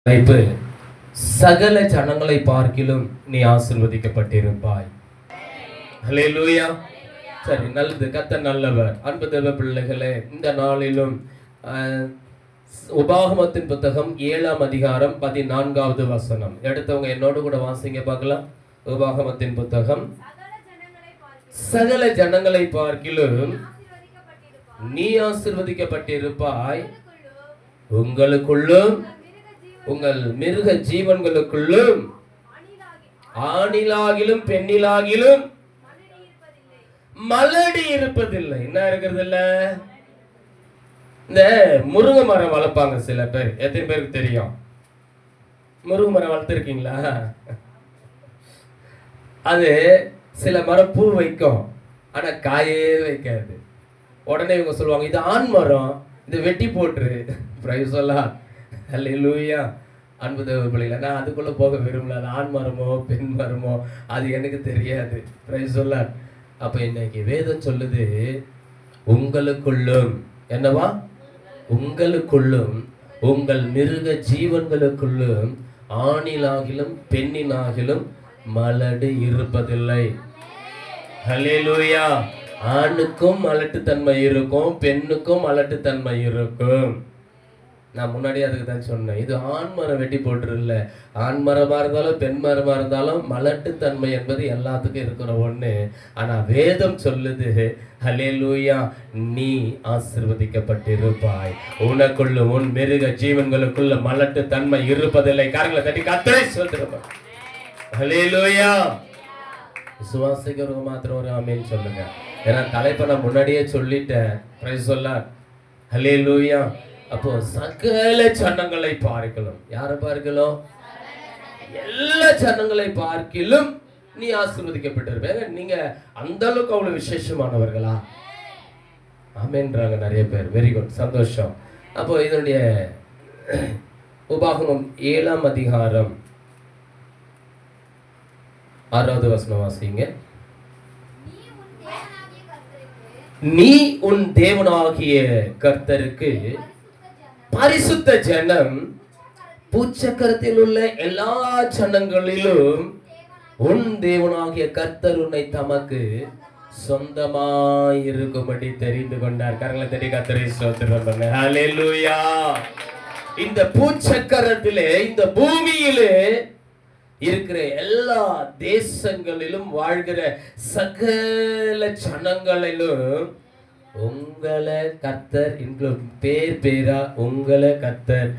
தலைப்பு, சகல ஜனங்களை பார்க்கிலும் நீ ஆசீர்வதிக்கப்பட்டிருப்பாய். ஹல்லேலூயா. சரி, நல்லது. கர்த்தர் நல்லவர். அன்பு தேவ பிள்ளைகளே, இந்த நாளிலும் உபாகமத்தின் புத்தகம் 7ஆம் அதிகாரம் 14வது வசனம் எடுத்தவங்க என்னோடு கூட வாசிங்க பார்க்கலாம். உபாகமத்தின் புத்தகம், சகல ஜனங்களை பார்க்கிலும் நீ ஆசீர்வதிக்கப்பட்டிருப்பாய், உங்களுக்குள்ளும் உங்கள் மிருக ஜீவன்களுக்குள்ளும் ஆணிலாகிலும் பெண்ணிலாகிலும் மலடி இருப்பதில்லை. என்ன இருக்கிறது இல்ல? இந்த முருங்கை மரம் வளர்ப்பாங்க சில பேர். எத்தனை பேருக்கு தெரியும்? முருங்கை மரம் வளர்த்துருக்கீங்களா? அது சில மரம் பூ வைக்கும், ஆனா காயே வைக்காது. உடனே இவங்க சொல்லுவாங்க, இது ஆண் மரம், இதை வெட்டி போட்டுரு. பிரைஸ் சொல்லலாம். ஹல்லேலூயா. அன்பு தேவ பிள்ளைகள, நான் அதுக்குள்ள போக விரும்பல. அது ஆண் மரமோ பெண் மரமோ அது எனக்கு தெரியாது. பிரைஸ் சொல்லலாம். அப்ப இன்னைக்கு வேதம் சொல்லுது, உங்களுக்குள்ளும் என்னவா? உங்களுக்குள்ளும் உங்கள் மிருக ஜீவன்களுக்குள்ளும் ஆணிலாகிலும் பெண்ணினாகிலும் மலடு இருப்பதில்லை. ஹல்லேலூயா. ஆணுக்கும் மலட்டுத்தன்மை இருக்கும், பெண்ணுக்கும் மலட்டுத்தன்மை இருக்கும். நான் முன்னாடி அதுக்கு தான் சொன்னேன், இது ஆண் மரம் வெட்டி போட்டுருல. ஆண் மரமா இருந்தாலும் பெண் மரமா இருந்தாலும் மலட்டுத்தன்மை என்பது எல்லாத்துக்கும் இருக்கிற ஒண்ணு. ஆனா வேதம் சொல்லுது, ஹல்லேலூயா, நீ ஆசீர்வதிக்கப்பட்டிருப்பாய், உனக்குள்ள உன் மிருக ஜீவன்களுக்குள்ள மலட்டுத்தன்மை இருப்பதில்லை. காரங்களை தட்டி கர்த்தரை ஸ்தோத்திரம். ஹல்லேலூயா. விசுவாசிக்கிறவங்க மாத்திரம் ஒரு ஆமென் சொல்லுங்க. ஏன்னா தலைப்பை நான் முன்னாடியே சொல்லிட்டேன். பிரைஸ் சொல்லார். ஹல்லேலூயா. அப்போ சகல ஜனங்களை பார்க்கலாம். யாரை பார்க்கலாம்? எல்லா ஜனங்களை பார்க்கிலும் நீ ஆசீர்வதிக்கப்பட்டிருப்ப. நீங்க அந்த அளவுக்கு அவ்வளவு விசேஷமானவர்களா? ஆமென்றாங்க நிறைய பேர். வெரி குட், சந்தோஷம். அப்போ இதனுடைய உபாகமம் 7ஆம் அதிகாரம் 6வது வசனம் வாசிங்க. நீ உன் தேவனாகிய கர்த்தருக்கு பரிசுத்த ஜனம், பூச்சக்கரத்தில் உள்ள எல்லா ஜனங்களிலும் உன் தேவனாகிய கர்த்தர் உன்னை தமக்கு சொந்தமாயிருக்கும்படி தெரிந்து கொண்டார். கரங்களை தட்டி கர்த்தரை ஸ்தோத்திரம் பண்ணு. ஹல்லேலூயா. இந்த பூச்சக்கரத்திலே, இந்த பூமியிலே இருக்கிற எல்லா தேசங்களிலும் வாழ்கிற சகல ஜனங்களிலும் உங்களை கர்த்தர் பேர் பேரா உங்களை கர்த்தர்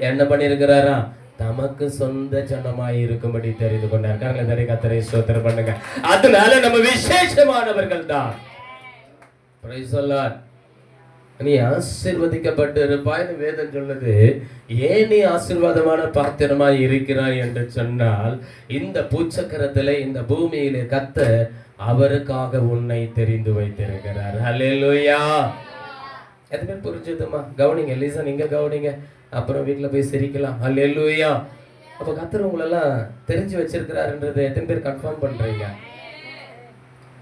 என்ன பண்ணிருக்கிறாரா? தமக்கு சொந்த ஜனமாய் இருக்கும்படி தெரிந்து கொண்டார். கர்த்தரை ஸ்தோத்திரம் பண்ணுங்க. அதனால நம்ம விசேஷமானவர்கள் தான். Price the lord. நீ ஆசீர்வதிக்கப்பட்டு இருப்பாய்னு வேதம் சொல்லுது. ஏன் நீ ஆசீர்வாதமான பாத்திரமாய் இருக்கிறாய் என்று சொன்னால், இந்த பூச்சக்கரத்திலே, இந்த பூமியிலே கர்த்தர் அவருக்காக உன்னை தெரிந்து வைத்திருக்கிறார். ஹல்லேலூயா. எத்தனை பேர் புரிஞ்சுதுமா? கவனிங்க, லிசன், இங்க கவனிங்க, அப்புறம் வீட்டுல போய் சிரிக்கலாம். ஹல்லேலூயா. அப்ப கர்த்தர் உங்களெல்லாம் தெரிஞ்சு வச்சிருக்கிறாருன்றதை எத்தனை பேர் கன்ஃபார்ம் பண்றீங்க?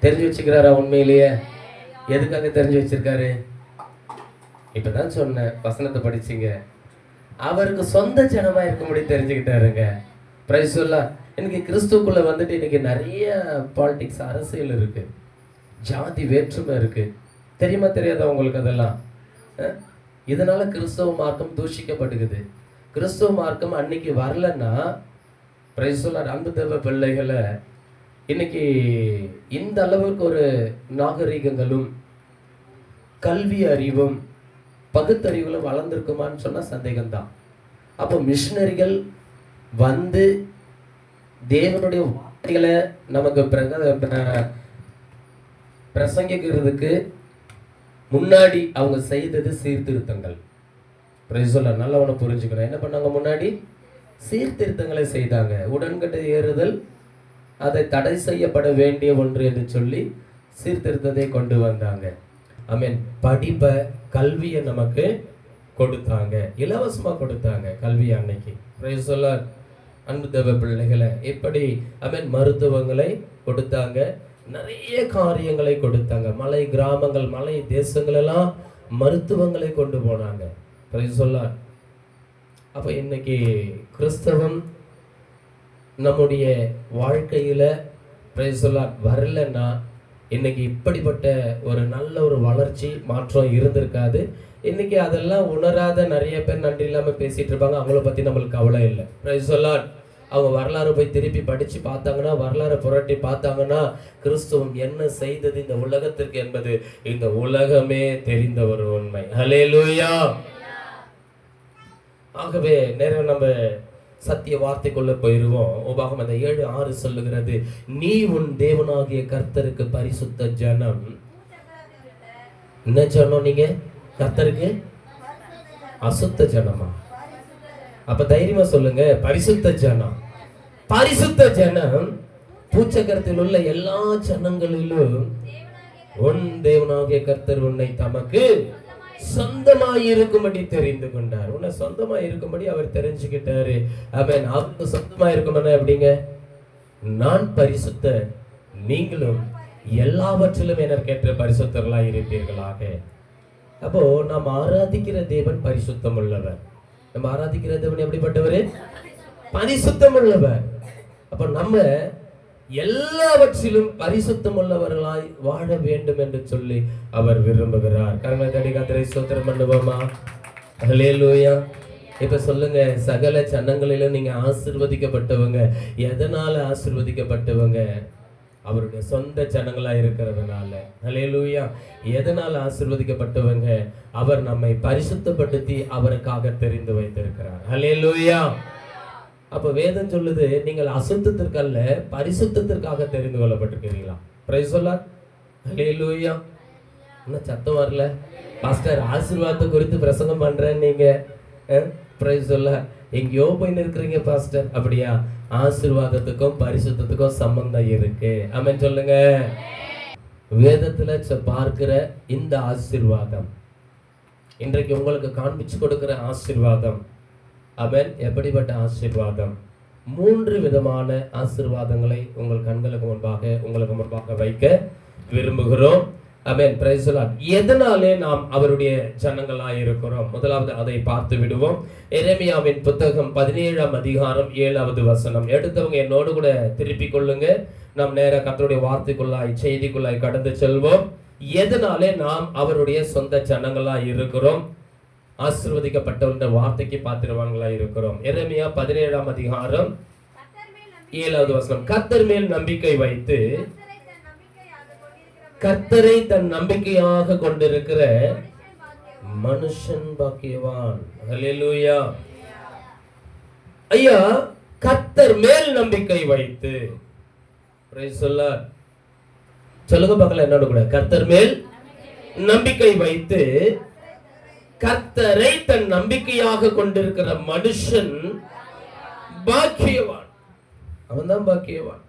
தெரிஞ்சு வச்சுக்கிறாரா? உண்மையிலேயே எதுக்காக தெரிஞ்சு வச்சிருக்காரு? இப்பதான் சொன்ன வசனத்தை படிச்சீங்க. அவருக்கு சொந்த ஜனமா இருக்கும்படி தெரிஞ்சுக்கிட்டாருங்க. பிரைஸ் சொல்லலாம். இன்னைக்கு கிறிஸ்துக்குள்ள வந்துட்டு இன்னைக்கு நிறைய பாலிடிக்ஸ், அரசியல் இருக்கு, ஜாதி வேற்றுமை இருக்கு. தெரியுமா தெரியாதா உங்களுக்கு அதெல்லாம்? இதனால கிறிஸ்தவ மார்க்கம் தூஷிக்கப்படுகிறது. கிறிஸ்தவ மார்க்கம் அன்னைக்கு வரலன்னா, பிரைஸ் சொல்லலாம், அன்பு தேவ பிள்ளைகளை, இன்னைக்கு இந்த அளவுக்கு ஒரு நாகரிகங்களும் கல்வி அறிவும் பகுத்தறிவுகளும் வளர்ந்துருக்குமான்னு சொன்னா சந்தேகம்தான். அப்போ மிஷினரிகள் வந்து தேவனுடைய வார்த்தைகளை நமக்கு பிரசங்கிக்கிறதுக்கு முன்னாடி அவங்க செய்தது சீர்திருத்தங்கள். நல்லவனை புரிஞ்சுக்கணும். என்ன பண்ணாங்க? முன்னாடி சீர்திருத்தங்களை செய்தாங்க. உடன்கட்டை ஏறுதல் அதை தடை செய்யப்பட வேண்டிய ஒன்று என்று சொல்லி சீர்திருத்தத்தை கொண்டு வந்தாங்க. படிப்பை, கல்வியை நமக்கு கொடுத்தாங்க, இலவசமா கொடுத்தாங்க கல்வி அன்னைக்கு. Price the lord. அன்பு தேவ பிள்ளைகளை, எப்படி மருத்துவங்களை கொடுத்தாங்க, நிறைய காரியங்களை கொடுத்தாங்க. மலை கிராமங்கள், மலை தேசங்கள் எல்லாம் மருத்துவங்களை கொண்டு போனாங்க. Price the Lord. அப்போ இன்னைக்கு கிறிஸ்தவம் நம்முடைய வாழ்க்கையில வரலன்னா இன்னைக்கு இப்படிப்பட்ட ஒரு நல்ல ஒரு வளர்ச்சி மாற்றம் இருந்திருக்காது. இன்னைக்கு அதெல்லாம் உணராத நிறைய பேர் நன்றி இல்லாம பேசிட்டு இருப்பாங்க. அவங்கள பத்தி நம்மளுக்கு கவலை இல்லை. Price the Lord. அவங்க வரலாறு போய் திருப்பி படிச்சு பார்த்தாங்கன்னா, வரலாறு புரட்டி பார்த்தாங்கன்னா, கிறிஸ்துவம் என்ன செய்தது இந்த உலகத்திற்கு என்பது இந்த உலகமே தெரிந்த ஒரு உண்மை. ஹல்லேலூயா. ஆகவே நேரம் நம்ம சத்திய வார்த்தைக்குள்ள போயிருவோம். உபாகமம் அந்த 7:6 சொல்லுகிறது, நீ உன் தேவனாகிய கர்த்தருக்கு பரிசுத்த ஜனம். என்ன ஜனம்? நீங்க கர்த்தருக்கு அசுத்த ஜனமா? அப்ப தைரியமா சொல்லுங்க, பரிசுத்த ஜனம். பரிசுத்த ஜனம் பூச்சக்கரத்தில் உள்ள எல்லா ஜனங்களிலும் உன் தேவனாகிய கர்த்தர் உன்னை தமக்கு சொந்தமாய் இருக்கும்படி தெரிந்து கொண்டார். உன்னை சொந்தமாய் இருக்கும்படி அவர் தெரிஞ்சுக்கிட்டாரு. ஆமென். அவருக்கு சொந்தமாய் இருக்கணும்னா எப்படிங்க? நான் பரிசுத்த, நீங்களும் எல்லாவற்றிலும் எனக்கேற்ற பரிசுத்தர்களாய் இருப்பீர்களாக. அப்போ நாம் ஆராதிக்கிற தேவன் பரிசுத்தம் உள்ளவர். நம்ம ஆராதிக்கிற தேவன் எப்படிப்பட்டவர்? பரிசுத்தம் உள்ளவர். அப்ப நம்ம எல்லாவற்றிலும் பரிசுத்தம் உள்ளவர்களாய் வாழ வேண்டும் என்று சொல்லி அவர் விரும்புகிறார். கரங்களை தட்டி கர்த்தரை ஸ்தோத்திரம் பண்ணுவோமா? ஹல்லேலூயா. இப்ப சொல்லுங்க, சகல ஜனங்களிலும் நீங்க ஆசீர்வதிக்கப்பட்டவங்க. எதனால ஆசீர்வதிக்கப்பட்டவங்க? அவருடைய சொந்த ஜனங்களா இருக்கிறதுனால. ஹல்லேலூயா. எதனால ஆசீர்வதிக்கப்பட்டவங்க? அவர் நம்மை பரிசுத்தப்படுத்தி அவருக்காக தெரிந்து வைத்திருக்கிறார். ஹல்லேலூயா. அப்ப வேதம் சொல்லுது, நீங்கள் அசுத்தத்திற்கு அல்ல பரிசுத்தத்திற்காக தெரிந்து கொள்ளப்பட்டிருக்கிறீங்களா? Price the lord. ஹல்லேலூயா. என்ன சத்தம் வரல? பாஸ்டர் ஆசீர்வாதத்தை குறித்து பிரசங்கம் பண்றேன் நீங்க. Price the Lord. எங்கேயோ போய் நிற்கிறீங்க பாஸ்டர். அப்படியா? ஆசீர்வாதத்துக்கும் பரிசுத்தத்துக்கும் சம்பந்தம் இருக்கு. ஆமென் சொல்லுங்க. வேதத்துல பார்க்கிற இந்த ஆசீர்வாதம், இன்றைக்கு உங்களுக்கு காண்பிச்சு கொடுக்கிற ஆசீர்வாதம், ஆமென், எப்படிப்பட்ட ஆசீர்வாதம்? 3 விதமான ஆசீர்வாதங்களை உங்கள் கண்களுக்கு முன்பாக உங்களுக்கு முன்பாக வைக்க விரும்புகிறோம். ஆமென். Praise the lord. எதனாலே நாம் அவருடைய ஜனங்களாய் இருக்கிறோம்? முதலாவது அதை பார்த்து விடுவோம். எரேமியாவின் புத்தகம் 17ஆம் அதிகாரம் 7வது வசனம். எடுத்தவங்க என்னோடு கூட திருப்பிக் கொள்ளுங்க. நாம் நேர கர்த்தருடைய வார்த்தைக்குள்ளாய் செய்திக்குள்ளாய் கடந்து செல்வோம். எதனாலே நாம் அவருடைய சொந்த ஜனங்களாய் இருக்கிறோம்? ஆசீர்வதிக்கப்பட்டவருடைய வார்த்தைக்கு பாத்திரவான்களா இருக்கிறோம். எரேமியா 17ஆம் அதிகாரம் 7வது வசனம். கர்த்தர் மேல் நம்பிக்கை வைத்து கர்த்தரை தன் நம்பிக்கையாக கொண்டிருக்கிற மனுஷன் பாக்கியவான். ஹல்லேலூயா. ஐயா, கர்த்தர் மேல் நம்பிக்கை வைத்து. Price the Lord. சொல்லுங்க பார்க்கலாம் என்னோட கூட. கர்த்தர் மேல் நம்பிக்கை வைத்து கர்த்தரை தன் நம்பிக்கையாக கொண்டிருக்கிற மனுஷன் பாக்கியவான். அவன் தான் பாக்கியவான்.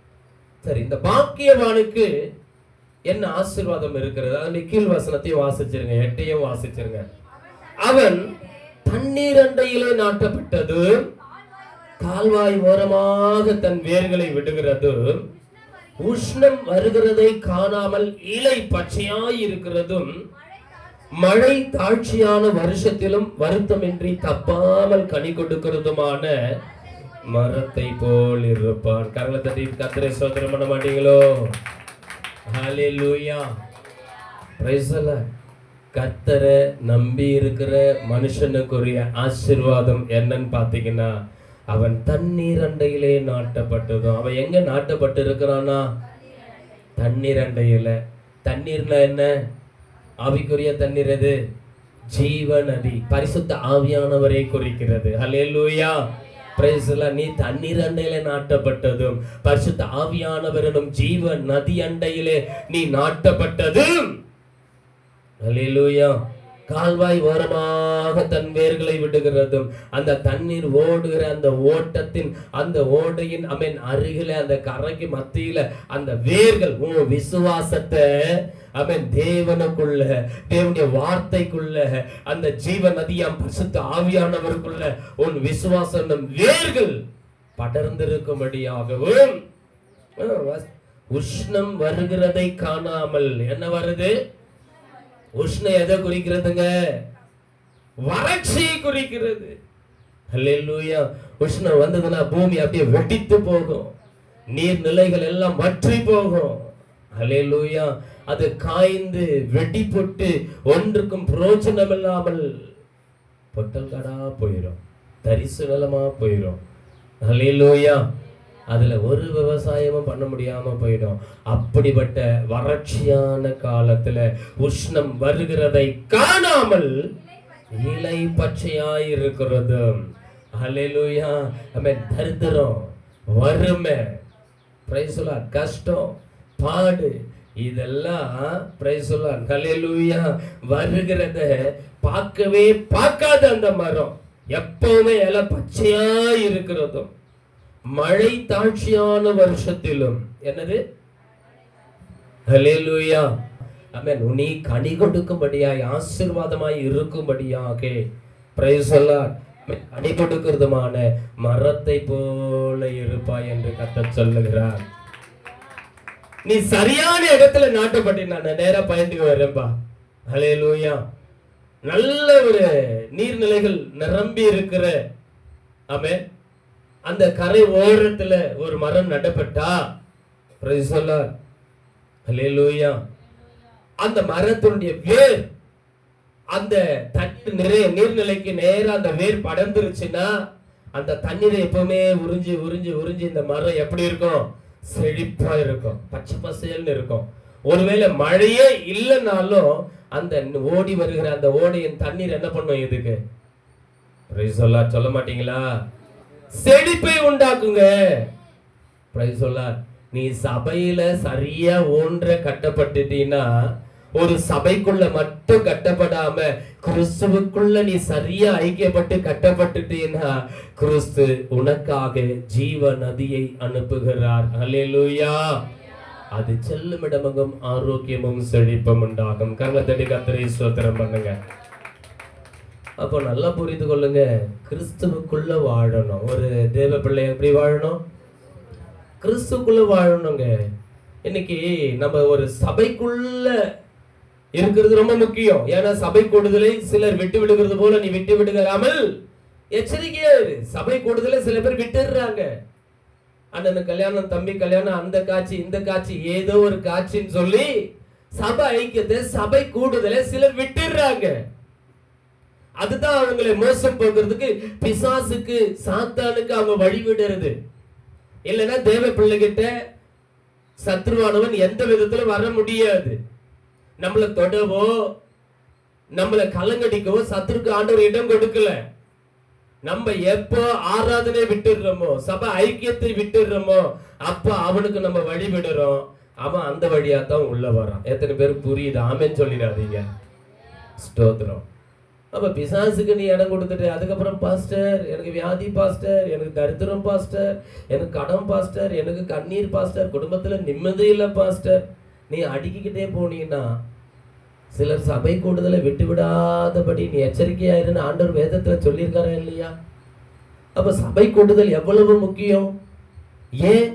சரி, இந்த பாக்கியவானுக்கு என்ன ஆசீர்வாதம் இருக்கிறது? அதனுடைய கீழ் வசனத்தையும் வாசிச்சிருங்க, 8ஐயும் வாசிச்சிருங்க. அவன் தண்ணீர் அண்டையிலே நாட்டப்பட்டது, கால்வாய் ஓரமாக தன் வேர்களை விடுகிறது, உஷ்ணம் வருகிறதை காணாமல் இலை பச்சையாய் இருக்கிறதும், மழை தாழ்ச்சியான வருஷத்திலும் வருத்தமின்றி தப்பாமல் கனி கொடுக்கிறதுமான மரத்தை போல் இருப்பான். கரங்களை தட்டி கர்த்தரை ஸ்தோத்திரம் பண்ண மாட்டீங்களோ? ஹல்லேலூயா. Praise the Lord. கர்த்தரை நம்பி இருக்கிற மனுஷனுக்குரிய ஆசீர்வாதம் என்னன்னு பாத்தீங்கன்னா, அவன் தண்ணீர் அண்டையிலே நாட்டப்பட்டதும். அவன் எங்க நாட்டப்பட்டு இருக்கிறானா? தண்ணீர் அண்டையில. தண்ணீர்னா என்ன? ஆவிக்குரிய தண்ணீர் எது? ஜீவ நதி, பரிசுத்த ஆவியானவரை குறிக்கிறது. ஹல்லேலூயா. Praise the lord. நீ தண்ணீர் அண்டையிலே நாட்டப்பட்டதும், பரிசுத்த ஆவியானவரின் ஜீவ நதி அண்டையிலே நீ நாட்டப்பட்டதும். ஹல்லேலூயா. கால்வாய் ஓரமாக தன் வேர்களை விடுகிறதும், அந்த தண்ணீர் ஓடுகிற அந்த ஓட்டத்தின் அந்த ஓடையின் அமேன் அருகில அந்த கரைக்கு மத்தியில அந்த வேர்கள் உன் விசுவாசத்தை அமேன் தேவனுக்குள்ள, தேவனுடைய வார்த்தைக்குள்ள, அந்த ஜீவ நதியாம் பரிசுத்த ஆவியானவருக்குள்ள உன் விசுவாசம் வேர்கள் படர்ந்திருக்கும்படியாகவும், உஷ்ணம் வருகிறதை காணாமல். என்ன வருது? உஷ்ணம் எதை குறிக்கிறதுங்க? வறட்சியை குறிக்கிறது. ஹல்லேலூயா. உஷ்ணம் வந்ததுன்னா பூமி அப்படியே வெடித்து போகும், நீர்நிலைகள் எல்லாம் வற்றி போகும். ஹல்லேலூயா. அது காய்ந்து வெடி போட்டு ஒன்றுக்கும் பிரயோஜனம் இல்லாமல் பொட்டல் காடா போயிடும், தரிசு நிலமா போயிடும். ஹல்லேலூயா. அதுல ஒரு விவசாயமும் பண்ண முடியாம போயிடும். அப்படிப்பட்ட வறட்சியான காலத்துல உஷ்ணம் வருகிறதை காணாமல் இலை பச்சையாய் இருக்கிறது. ஹல்லேலூயா. ஆமென். தரித்திரம், வறுமை, பிரைஸ் தி லார்ட், கஷ்டம், பாடு, இதெல்லாம் பிரைஸ் தி லார்ட், ஹல்லேலூயா, வருகிறத பார்க்கவே பார்க்காத அந்த மரம் எப்பவுமே இலை பச்சையாய் இருக்கிறதும், மழை தாழ்ச்சியான வருஷத்திலும் என்னது, ஹல்லேலூயா, ஆமென், நீ கனி கொடுக்கும்படியாய் ஆசீர்வாதமாய் இருக்கும்படியாக பிரைஸ் தி லார்ட், கனி கொடுக்கிறதுமான மரத்தை போல இருப்பாய் என்று கர்த்தர் சொல்லுகிறார். நீ சரியான இடத்துல நாட்டப்பட்டினா நான் நேரா பயந்துக்கு வரேன்பா. ஹல்லேலூயா. நல்ல ஒரு நீர்நிலைகள் நிரம்பி இருக்கிற, ஆமென், அந்த கரை ஓரத்துல ஒரு மரம் நடப்பட்டா பிரைஸ் தி லார்ட், ஹல்லேலூயா, அந்த மரத்தினுடைய வேர் அந்த நீர்நிலைக்கு நேரா அந்த வேர் படர்ந்துருச்சுன்னா அந்த தண்ணீரை எப்பவுமே உறிஞ்சி உறிஞ்சி உறிஞ்சி இந்த மரம் எப்படி இருக்கும், செழிப்பா இருக்கும், பச்சை பசேல்னு இருக்கும். ஒருவேளை மழையே இல்லைனாலும் அந்த ஓடி வருகிற அந்த ஓடையின் தண்ணீர் என்ன பண்ணும், இதுக்கு பிரைஸ் தி லார்ட் சொல்ல மாட்டீங்களா, செழிப்பை உண்டாக்குங்க. Price the lord. நீ சபையில சரியா ஒன்ற கட்டப்பட்டுட்டீன்னா, ஒரு சபைக்குள்ள மட்டும் கட்டப்படாம கிறிஸ்துவுக்குள்ள நீ சரியா ஐக்கியப்பட்டு கட்டப்பட்டுட்டீன்னா கிறிஸ்து உனக்காக ஜீவ நதியை அனுப்புகிறார். ஹல்லேலூயா. அது செல்லும் இடமும் ஆரோக்கியமும் செழிப்பும் உண்டாகும். கர்த்தரை கர்த்தரை ஸ்தோத்திரம் பண்ணுங்க. அப்போ நல்லா புரிந்து கொள்ளுங்க, கிறிஸ்துவுக்குள்ள வாழணும். ஒரு தேவ பிள்ளை எப்படி வாழணும், கிறிஸ்துக்குள்ள வாழணுங்க. இன்னைக்கு நம்ம ஒரு சபைக்குள்ள இருக்கிறது ரொம்ப முக்கியம். ஏன்னா சபை கூடுதலை சிலர் விட்டு விடுகிறது போல நீ விட்டு விடுகிறாமல் எச்சரிக்கையா இரு. சபை கூடுதலை சில பேர் விட்டுறாங்க. அண்ணன் கல்யாணம், தம்பி கல்யாணம், அந்த காட்சி இந்த காட்சி, ஏதோ ஒரு காட்சின்னு சொல்லி சபை ஐக்கியத்தை, சபை கூடுதலை சிலர் விட்டுறாங்க. அதுதான் அவங்களை மோசம் போக்குறதுக்கு, பிசாசுக்கு, சாத்தானுக்கு அவங்க வழிவிடுறது. இல்லைன்னா தேவ பிள்ளைகிட்ட சத்ருவானவன் எந்த விதத்துல வர முடியாது. நம்மளை தொடவோ நம்மளை கலங்கடிக்கவோ சத்ருக்கு ஆண்டவர் இடம் கொடுக்கல. நம்ம எப்போ ஆராதனை விட்டுடுறோமோ, சபை ஐக்கியத்தை விட்டுடுறோமோ, அப்ப அவனுக்கு நம்ம வழி விடுறோம். அவன் அந்த வழியா தான் உள்ள வரான். எத்தனை பேருக்கு புரியுது? ஆமென் சொல்லிடாதீங்க. ஸ்தோத்திரம். அப்ப பிசாசுக்கு நீ இடம் கொடுத்துட்டு அதுக்கப்புறம் பாஸ்டர் எனக்கு வியாதி, பாஸ்டர் எனக்கு தரித்திரம், பாஸ்டர் எனக்கு கடன், பாஸ்டர் எனக்கு கண்ணீர், பாஸ்டர் குடும்பத்துல நிம்மதி இல்லை பாஸ்டர், நீ அடுக்கிக்கிட்டே போனீங்கன்னா சிலர் சபை கூடுதலை விட்டு விடாதபடி நீ எச்சரிக்கையாயிருன்னு ஆண்டவர் வேதத்துல சொல்லியிருக்காரா இல்லையா? அப்ப சபை கூடுதல் எவ்வளவு முக்கியம். ஏன்?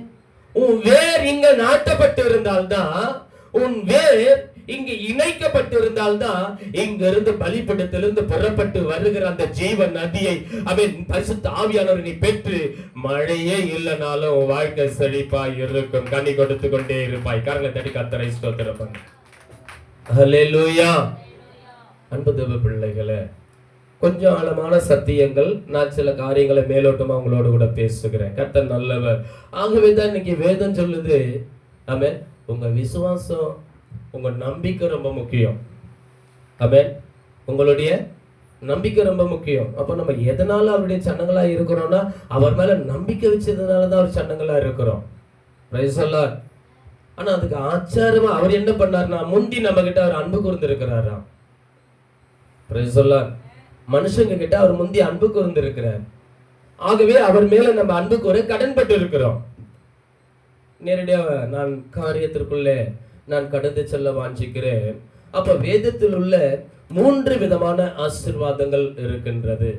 உன் வேர் இங்க நாட்டப்பட்டு இருந்தால்தான், உன் வேர் இங்கு இணைக்கப்பட்டு இருந்தால்தான் இங்க இருந்து பலிபீடத்திலிருந்து புறப்பட்டு வருகிற அந்த ஜீவ நதியை அவன் பரிசுத்த ஆவியானவர் நீ பெற்று மழையே இல்லைனாலும் வாழ்க்கை செழிப்பா இருக்கும், கனி கொடுத்து கொண்டே இருப்பாய். கரங்களை தட்டி கர்த்தரை ஸ்தோத்திரம் பண்ணு. ஹல்லேலூயா. அன்பு தேவ பிள்ளைகளே, கொஞ்சம் ஆழமான சத்தியங்கள், நான் சில காரியங்களை மேலோட்டமா உங்களோடு கூட பேசுகிறேன். கர்த்தர் நல்லவர். ஆகவேதான் இன்னைக்கு வேதம் சொல்லுது, ஆமென், உங்க விசுவாசம், உங்க நம்பிக்கை ரொம்ப முக்கியம். ஆமென். உங்களுடைய நம்பிக்கை ரொம்ப முக்கியம். அப்ப நம்ம எதனால அவருடைய சன்னங்களா இருக்கிறோம்னா அவர் மேல நம்பிக்கை வச்சதுனாலதான் அவர் சன்னங்களா இருக்கிறோம். Price the lord. ஆனா அதுக்கு ஆச்சாரமா அவர் என்ன பண்ணாருன்னா, முந்தி நம்ம கிட்ட அவர் அன்பு கூர்ந்திருக்கிறாராம். Price the Lord. மனுஷங்க கிட்ட அவர் முந்தி அன்பு கூர்ந்திருக்கிறார். ஆகவே அவர் மேல நம்ம அன்பு கூற கடன்பட்டு இருக்கிறோம். நேரடியாக நான் காரியத்திற்குள்ளே நான் கடந்து செல்ல வாஞ்சிக்கிறேன். அப்ப வேதத்தில் உள்ள 3 விதமான ஆசீர்வாதங்கள் இருக்கின்றது.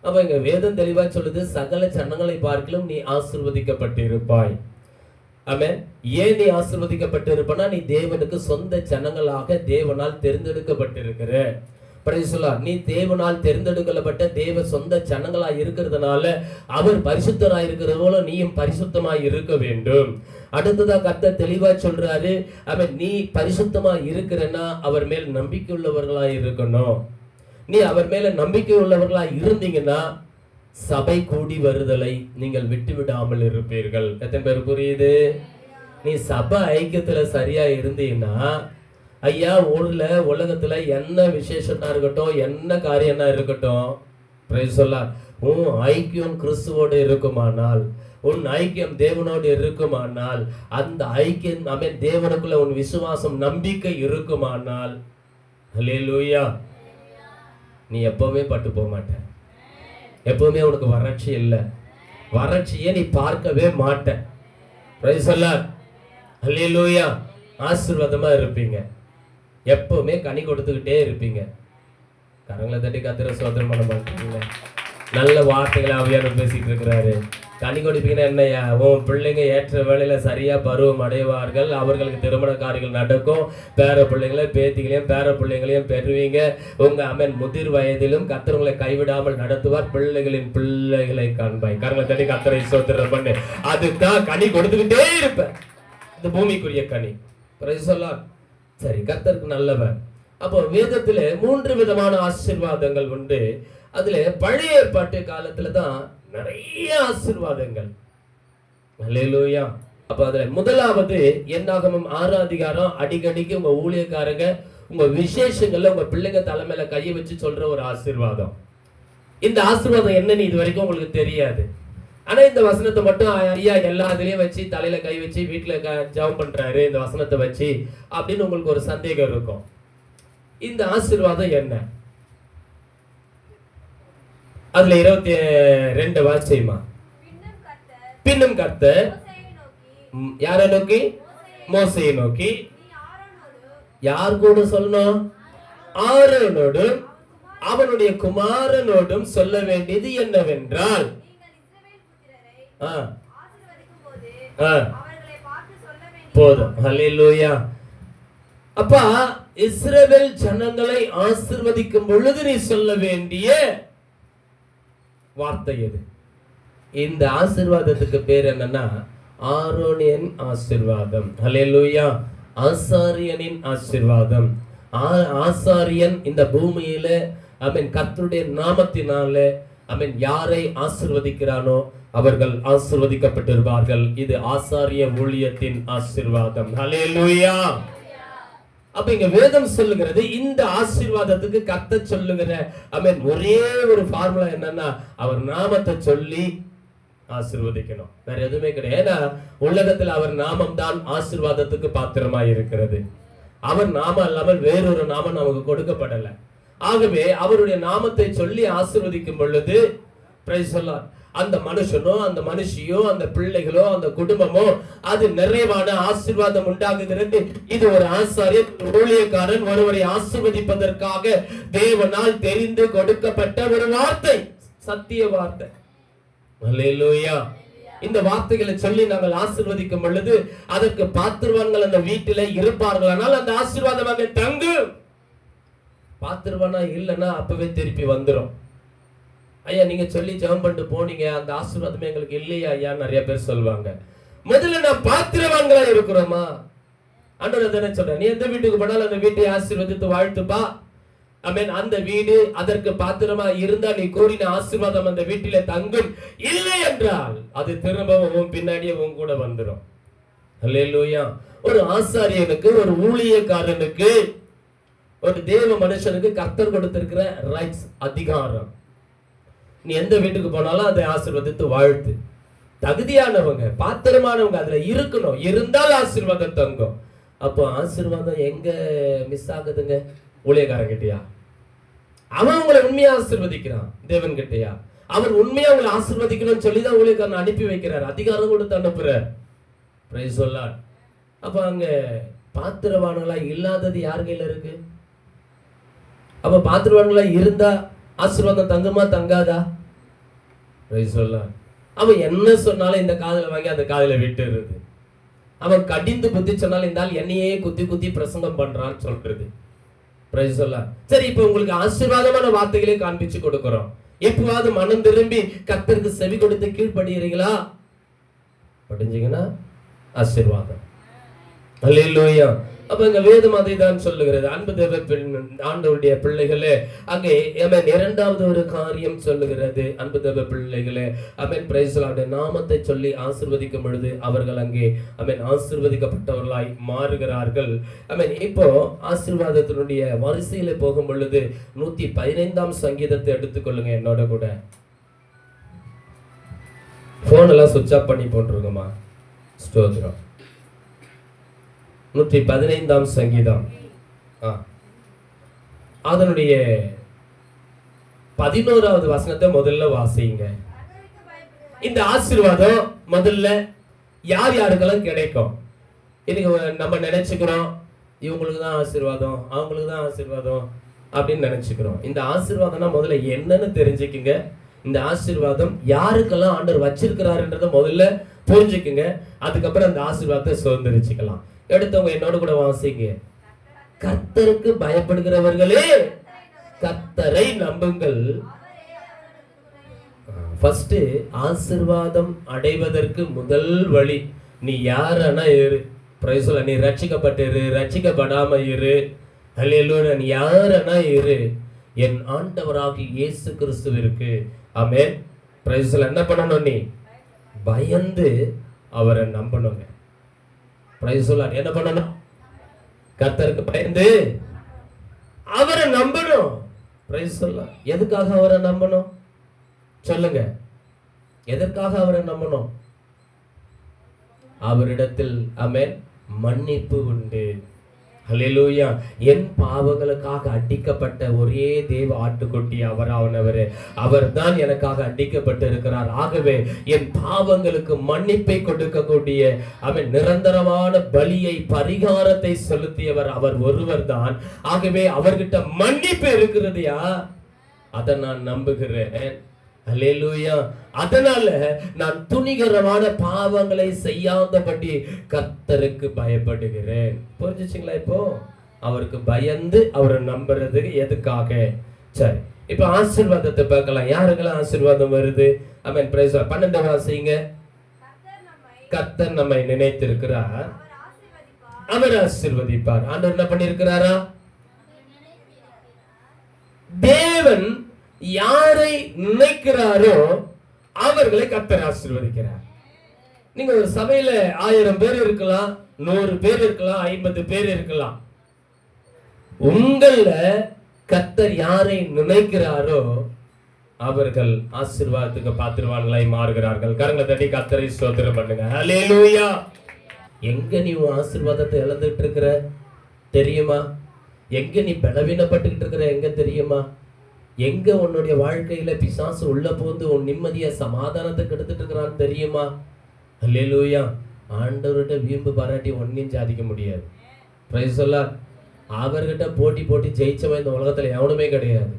அப்ப இங்க வேதம் தெளிவா சொல்லுது, சகல ஜனங்களை பார்க்கிலும் நீ ஆசீர்வதிக்கப்பட்டு இருப்பாய். ஆமென். ஏன் நீ ஆசீர்வதிக்கப்பட்டு இருப்பனா, நீ தேவனுக்கு சொந்த ஜனங்களாக தேவனால் தேர்ந்தெடுக்கப்பட்டிருக்கிற. நீ தேவனால் தேர்ந்தெடுக்கப்பட்ட தேவ சொந்த ஜனங்களா இருக்கிறதுனால அவர் பரிசுத்தராய் இருக்கிறது போல நீயும் பரிசுத்தமாய் இருக்க வேண்டும். அடுத்ததா கர்த்தர் தெளிவா சொல்றாரு, அவன் நீ பரிசுத்தமா இருக்கிறன்னா அவர் மேல் நம்பிக்கை உள்ளவர்களா இருக்கணும். நீ அவர் மேல நம்பிக்கை உள்ளவர்களா இருந்தீங்கன்னா சபை கூடி வருதலை நீங்கள் விட்டு விடாமல் இருப்பீர்கள். எத்தனை பேர் புரியுது? நீ சபை ஐக்கியத்துல சரியா இருந்தீங்கன்னா, ஐயா ஊர்ல உலகத்துல என்ன விசேஷமா இருக்கட்டும், என்ன காரியம்னா இருக்கட்டும், உன் ஐக்கியம் கிறிஸ்துவோடு இருக்குமானால், உன் ஐக்கியம் தேவனோடு இருக்குமானால், அந்த ஐக்கியம் தேவனுக்குள்ள உன் விசுவாசம் நம்பிக்கை இருக்குமானால், ஹல்லேலூயா, நீ எப்பவுமே பட்டு போக மாட்ட. எப்பவுமே உனக்கு வறட்சி இல்லை. வறட்சியை நீ பார்க்கவே மாட்ட. பிரைஸ் தி லார்ட், ஹல்லேலூயா. ஆசீர்வாதமா இருப்பீங்க. எப்பவுமே கனி கொடுத்துக்கிட்டே இருப்பீங்க. கரங்களை தட்டி கர்த்தரை ஸ்தோத்திரம் பண்ண மாட்டீங்க. நல்ல வார்த்தைகளை ஆவியானவர் பேசிட்டு இருக்கிறாரு. கனி கொடுப்பீங்கன்னா என்னையா, உன் பிள்ளைங்க ஏற்ற வேலையில சரியா பருவம் அடைவார்கள். அவர்களுக்கு திருமண காரியங்கள் நடக்கும். பேர பிள்ளைங்களையும் பேத்திகளையும் பேர பிள்ளைங்களையும் பெறுவீங்க. உங்க முதிர் வயதிலும் கர்த்தர் உங்களை கைவிடாமல் நடத்துவார். பிள்ளைகளின் பிள்ளைகளை காண்பாய். கரங்களை தட்டி கர்த்தரை ஸ்தோத்திரம் பண்ணு. அதுதான் கனி கொடுத்துக்கிட்டே இருப்பேன். இந்த பூமிக்குரிய கனி. Price the Lord. சரி, கர்த்தருக்கு நல்லவர். அப்போ வேதத்துல 3 விதமான ஆசீர்வாதங்கள் உண்டு. அதுல பழைய ஏற்பாட்டு காலத்துல தான் நிறைய ஆசீர்வாதங்கள். ஹல்லேலூயா. அப்ப அதுல முதலாவது என்னாகமம் 6 அதிகாரம். அடிக்கடிக்கு உங்க ஊழியக்காரங்க உங்க விசேஷங்கள்ல உங்க பிள்ளைங்க தலைமையில கையை வச்சு சொல்ற ஒரு ஆசீர்வாதம். இந்த ஆசீர்வாதம் என்னன்னு இது வரைக்கும் உங்களுக்கு தெரியாது. ஆனா இந்த வசனத்தை மட்டும் ஐயா எல்லாத்துலயும் வச்சு தலையில கை வச்சு வீட்டுல ஜெபம் பண்றாரு இந்த வசனத்தை வச்சு அப்படின்னு உங்களுக்கு ஒரு சந்தேகம் இருக்கும். இந்த ஆசீர்வாதம் என்ன? அதுல 22 வாசிமா. பின்னும் கர்த்தர் யாரை நோக்கி? மோசேயை நோக்கி. யார் கூட சொல்லணும்? ஆரோனோடும் அவனுடைய குமாரனோடும் சொல்ல வேண்டியது என்னவென்றால், போதும். ஹல்லேலூயா. அப்பா, இஸ்ரவேல் ஜனங்களை ஆசீர்வதிக்கும் பொழுது நீ சொல்ல வேண்டிய வார்த்தை எது? இந்த ஆசீர்வாதத்துக்கு பேர் என்னன்னா ஆரோனியன் ஆசீர்வாதம். ஹல்லேலூயா. ஆசாரியனின் ஆசீர்வாதம். ஆசாரியன் இந்த பூமியில கர்த்தருடைய நாமத்தினால யாரை ஆசீர்வதிக்கிறானோ அவர்கள் ஆசீர்வதிக்கப்பட்டிருப்பார்கள். இது ஆசாரிய ஊழியத்தின் ஆசீர்வாதம். ஹல்லேலூயா. அப்ப இங்க வேதம் சொல்லுகிறது, இந்த ஆசீர்வாதத்துக்கு கர்த்தர் சொல்லுகிற ஒரே ஒரு ஃபார்முலா என்னன்னா, அவர் நாமத்தை சொல்லி ஆசீர்வதிக்கணும். வேற எதுவுமே கிடையாது. ஏன்னா உலகத்தில் அவர் நாமம் தான் ஆசீர்வாதத்துக்கு பாத்திரமாய் இருக்கிறது. அவர் நாமம் இல்லாமல் வேறொரு நாமம் நமக்கு கொடுக்கப்படல. ஆகவே அவருடைய நாமத்தை சொல்லி ஆசீர்வதிக்கும் பொழுது பிரைஸ் தி லார்ட், அந்த மனுஷனோ அந்த மனுஷியோ அந்த பிள்ளைகளோ அந்த குடும்பமோ அது நிறைவான ஆசீர்வாதம் உண்டாகுகிறது. இது ஒரு ஆசாரியர் ஊழியக்காரன் ஒருவரை ஆசீர்வதிப்பதற்காக தேவனால் தெரிந்து கொடுக்கப்பட்ட ஒரு வார்த்தை, சத்திய வார்த்தை. ஹல்லேலூயா. இந்த வார்த்தைகளை சொல்லி நாங்கள் ஆசீர்வதிக்கும் பொழுது அதற்கு பாத்திரவான்கள் அந்த வீட்டிலே இருப்பார்கள். ஆனால் அந்த ஆசீர்வாதம் அங்கே தங்கும். பாத்திரவானா இல்லைன்னா அப்பவே திருப்பி வந்துடும். ஐயா நீங்க சொல்லி ஜெபம் பண்ணிட்டு போனீங்க, அந்த ஆசீர்வாதமே எங்களுக்கு இல்லையா ஐயா நிறைய பேர் சொல்லுவாங்க. முதல்ல நான் பாத்திரவான்களா இருக்கிறோமா? ஆண்டவர் தானே சொல்றேன், நீ எந்த வீட்டுக்கு போனாலும் அந்த வீட்டை ஆசீர்வதித்து வாழ்த்துப்பா. அந்த வீடு அதற்கு பாத்திரமா இருந்தா நீ கூறின ஆசீர்வாதம் அந்த வீட்டில தங்கும். இல்லை என்றால் அது திரும்பவும் பின்னாடியே உன் கூட வந்துடும். ஹல்லேலூயா. ஒரு ஆசாரியனுக்கு, ஒரு ஊழியக்காரனுக்கு, ஒரு தேவ மனுஷனுக்கு கர்த்தர் கொடுத்திருக்கிற ரைட்ஸ், அதிகாரம். நீ எந்த வீட்டுக்கு போனாலும் அதை ஆசீர்வதித்து வாழ்த்து. தகுதியானவங்க, பாத்திரமானவங்க அதுல இருக்கணும். இருந்தால் ஆசீர்வாதம் தங்கும். அப்போ ஆசீர்வாதம் எங்க மிஸ் ஆகுதுங்க? ஊழியக்காரன் கிட்டயா? அவன் உங்களை உண்மையா ஆசீர்வதிக்கிறான். தேவன் கிட்டயா? அவர் உண்மையா உங்களை ஆசீர்வதிக்கணும்னு சொல்லிதான் ஊழியக்காரன் அனுப்பி வைக்கிறார், அதிகாரம் கொடுத்து அனுப்புறார். Price the lord. அப்ப அங்க பாத்திரவான்களா இல்லாதது யார் கையில இருக்கு? அப்ப பாத்திரவான்களா இருந்தா ஆசீர்வாதம் தங்குமா தங்காதா? Price the Lord. அவன் என்ன சொன்னாலும் இந்த காதுல வாங்கி அந்த காதுல விட்டுறது. அவன் கடிந்து புத்தி சொன்னாலும் இந்த ஆள் என்னையே குத்தி குத்தி பிரசங்கம் பண்றான்னு சொல்றது. பிரைஸ் சொல்லலாம். சரி, இப்போ உங்களுக்கு ஆசீர்வாதமான வார்த்தைகளே காண்பிச்சு கொடுக்கிறோம். எப்பவாவது மனம் திரும்பி கர்த்தருக்கு செவி கொடுத்து கீழ்ப்படுகிறீங்களா? படிஞ்சீங்கன்னா ஆசீர்வாதம். அல்லேலூயா. அப்ப இந்த வேதம் அதை தான் சொல்லுகிறது. அன்பு தேவ ஆண்டவருடைய பிள்ளைகளே, அங்கே இரண்டாவது ஒரு காரியம் சொல்லுகிறது. அன்பு தேவ பிள்ளைகளே, பிரைஸ் தி லார்ட், நாமத்தை சொல்லி ஆசீர்வதிக்கும் பொழுது அவர்கள் அங்கே ஆசீர்வதிக்கப்பட்டவர்களாய் மாறுகிறார்கள். இப்போ ஆசீர்வாதத்தினுடைய வரிசையில போகும் பொழுது 115ஆம் சங்கீதத்தை எடுத்துக்கொள்ளுங்க என்னோட கூட. போன் எல்லாம் சுவிட்ச் ஆஃப் பண்ணி போட்டுருங்கம்மா. ஸ்தோத்திரம். 115ஆம் சங்கீதம் அதனுடைய 11வது வசனத்தை முதல்ல வாசிங்க. இந்த ஆசீர்வாதம் முதல்ல யார் யாருக்கெல்லாம் கிடைக்கும்? இதுக்கு நம்ம நினைச்சுக்கிறோம், இவங்களுக்கு தான் ஆசீர்வாதம், அவங்களுக்கு தான் ஆசீர்வாதம் அப்படின்னு நினைச்சுக்கிறோம். இந்த ஆசீர்வாதம்னா முதல்ல என்னன்னு தெரிஞ்சுக்குங்க. இந்த ஆசீர்வாதம் யாருக்கெல்லாம் ஆண்டவர் வச்சிருக்கிறாருன்றத முதல்ல புரிஞ்சுக்குங்க. அதுக்கப்புறம் அந்த ஆசீர்வாதத்தை சுதந்திரிச்சுக்கலாம். எடுத்தவங்க என்னோட கூட வாசிங்க. கர்த்தருக்கு பயப்படுகிறவர்களே கர்த்தரை நம்புங்கள். ஃபர்ஸ்ட் ஆசீர்வாதம் அடைவதற்கு முதல் வழி, நீ யாரனா இரு. Price the lord. நீ ரட்சிக்கப்பட்டிரு, ரட்சிக்கப்படாம இரு, அல்லேலூயா, நீ யாரனா இரு, என் ஆண்டவராகிய இயேசு கிறிஸ்துவிற்கு ஆமென். Praise the Lord. என்ன பண்ணணும்? நீ பயந்து அவரை நம்பணுங்க. Price the Lord. என்ன பண்ணணும்? கர்த்தருக்கு பயந்து அவரை நம்பணும். Price the Lord. எதுக்காக அவரை நம்பணும் சொல்லுங்க? எதற்காக அவரை நம்பணும்? அவரிடத்தில் ஆமென் மன்னிப்பு உண்டு. ஹல்லேலூயா. என் பாவங்களுக்காக அடிக்கப்பட்ட ஒரே தேவ ஆட்டுக்குட்டி அவரானவர். அவர்தான் எனக்காக அடிக்கப்பட்டு இருக்கிறார். ஆகவே என் பாவங்களுக்கு மன்னிப்பை கொடுக்கக்கூடிய அவன் நிரந்தரமான பலியை, பரிகாரத்தை செலுத்தியவர் அவர் ஒருவர் தான். ஆகவே அவர்கிட்ட மன்னிப்பு இருக்கிறதுயா, அதை நான் நம்புகிறேன். அல்லேலூயா. அதனால நான் துணிகரமான பாவங்களை செய்யாதபடி கர்த்தருக்கு பயப்படுகிறேன். புரிஞ்சுச்சுங்களா? இப்போ அவருக்கு பயந்து அவரை நம்புறது எதுக்காக? சரி, இப்போ ஆசீர்வாதத்தை பார்க்கலாம். யாருக்கெல்லாம் ஆசீர்வாதம் வருது? ஆமென். Praise the Lord. 12 வாசிங்க. கர்த்தர் நம்மை நினைத்திருக்கிறார், அவர் ஆசீர்வதிப்பார். ஆண்டவர் என்ன பண்ணியிருக்கிறாரா? தேவன் யாரை நினைக்கிறாரோ அவர்களை கர்த்தர் ஆசீர்வதிக்கிறார். நீங்க ஒரு சபையில 1000 பேர் இருக்கலாம், 100 பேர் இருக்கலாம், 50 பேர் இருக்கலாம். உங்கள கர்த்தர் யாரை நினைக்கிறாரோ அவர்கள் ஆசீர்வாதத்துக்கு பாத்திரவான்களாய் மாறுகிறார்கள். கரங்களை தட்டி கர்த்தரை ஸ்தோத்திரம் பண்ணுங்க. ஹல்லேலூயா. எங்க நீ ஆசீர்வாதத்தை இழந்துட்டு இருக்கிற தெரியுமா? எங்க நீ பலவீனப்பட்டுக்கிட்டு இருக்கிற எங்க தெரியுமா? எங்க உன்னுடைய வாழ்க்கையில பிசாசு உள்ள போந்து உன் நிம்மதிய சமாதானத்தை கெடுத்துட்டு இருக்கிறான்னு தெரியுமா? அல்லேலூயா. ஆண்டவர்கிட்ட வீம்பு பாராட்டி ஒன்னையும் சாதிக்க முடியாது. Price the Lord. அவர்கிட்ட போட்டி ஜெயிச்சவன் இந்த உலகத்துல எவனுமே கிடையாது.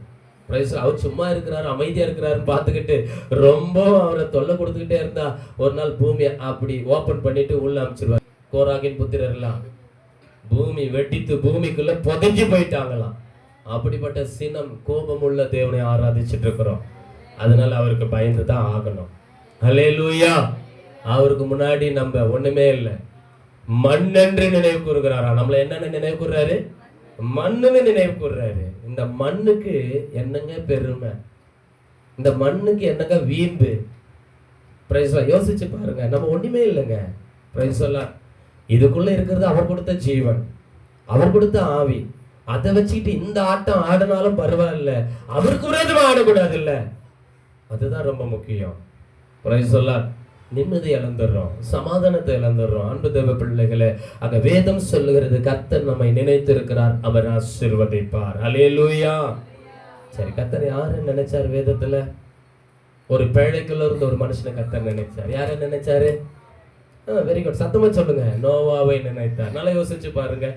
பிரைஸ். அவர் சும்மா இருக்கிறாரு, அமைதியா இருக்கிறாருன்னு பார்த்துக்கிட்டு ரொம்ப அவரை தொல்லை கொடுத்துக்கிட்டே இருந்தா ஒரு நாள் பூமியை அப்படி ஓபன் பண்ணிட்டு உள்ள அமைச்சிருவார். கோராகின் புத்திரர்லாம் பூமி வெட்டித்து பூமிக்குள்ள புதைஞ்சு போயிட்டாங்களாம். அப்படிப்பட்ட சினம், கோபம் உள்ள தேவனை ஆராதிச்சுட்டு இருக்கிறோம். அதனால அவருக்கு பயந்து தான் ஆகணும். ஹல்லேலூயா. அவருக்கு முன்னாடி நம்ம ஒண்ணுமே இல்லை, மண்ணென்று நினைவு கூறுகிறாரா? நம்மள என்னன்னு நினைவு கூறுறாரு? மண்ணுன்னு நினைவு கூறுறாரு. இந்த மண்ணுக்கு என்னங்க பெருமை? இந்த மண்ணுக்கு என்னங்க வீம்பு? Praise the lord. யோசிச்சு பாருங்க, நம்ம ஒண்ணுமே இல்லைங்க. Praise the lord. இதுக்குள்ள இருக்கிறது அவர் கொடுத்த ஜீவன், அவர் கொடுத்த ஆவி. அதை வச்சுக்கிட்டு இந்த ஆட்டம் ஆடினாலும் பரவாயில்ல, அவருக்கு விரோதமா ஆடக்கூடாது இல்ல. அதுதான் ரொம்ப முக்கியம். Price the Lord. நிம்மதி இழந்துடுறோம், சமாதானத்தை இழந்துடுறோம். அன்பு தேவ பிள்ளைகளே, அங்க வேதம் சொல்லுகிறது கர்த்தர் நம்மை நினைத்திருக்கிறார், அவர் ஆசீர்வதிப்பார். அல்லேலூயா. சரி, கர்த்தர் யாரு நினைச்சார்? வேதத்துல ஒரு பேழைக்குள்ள இருந்த ஒரு மனுஷனை கர்த்தர் நினைச்சார். யாரை நினைச்சாரு? Very good. சத்தமா சொல்லுங்க. நோவாவை நினைத்தார். நல்லா யோசிச்சு பாருங்க.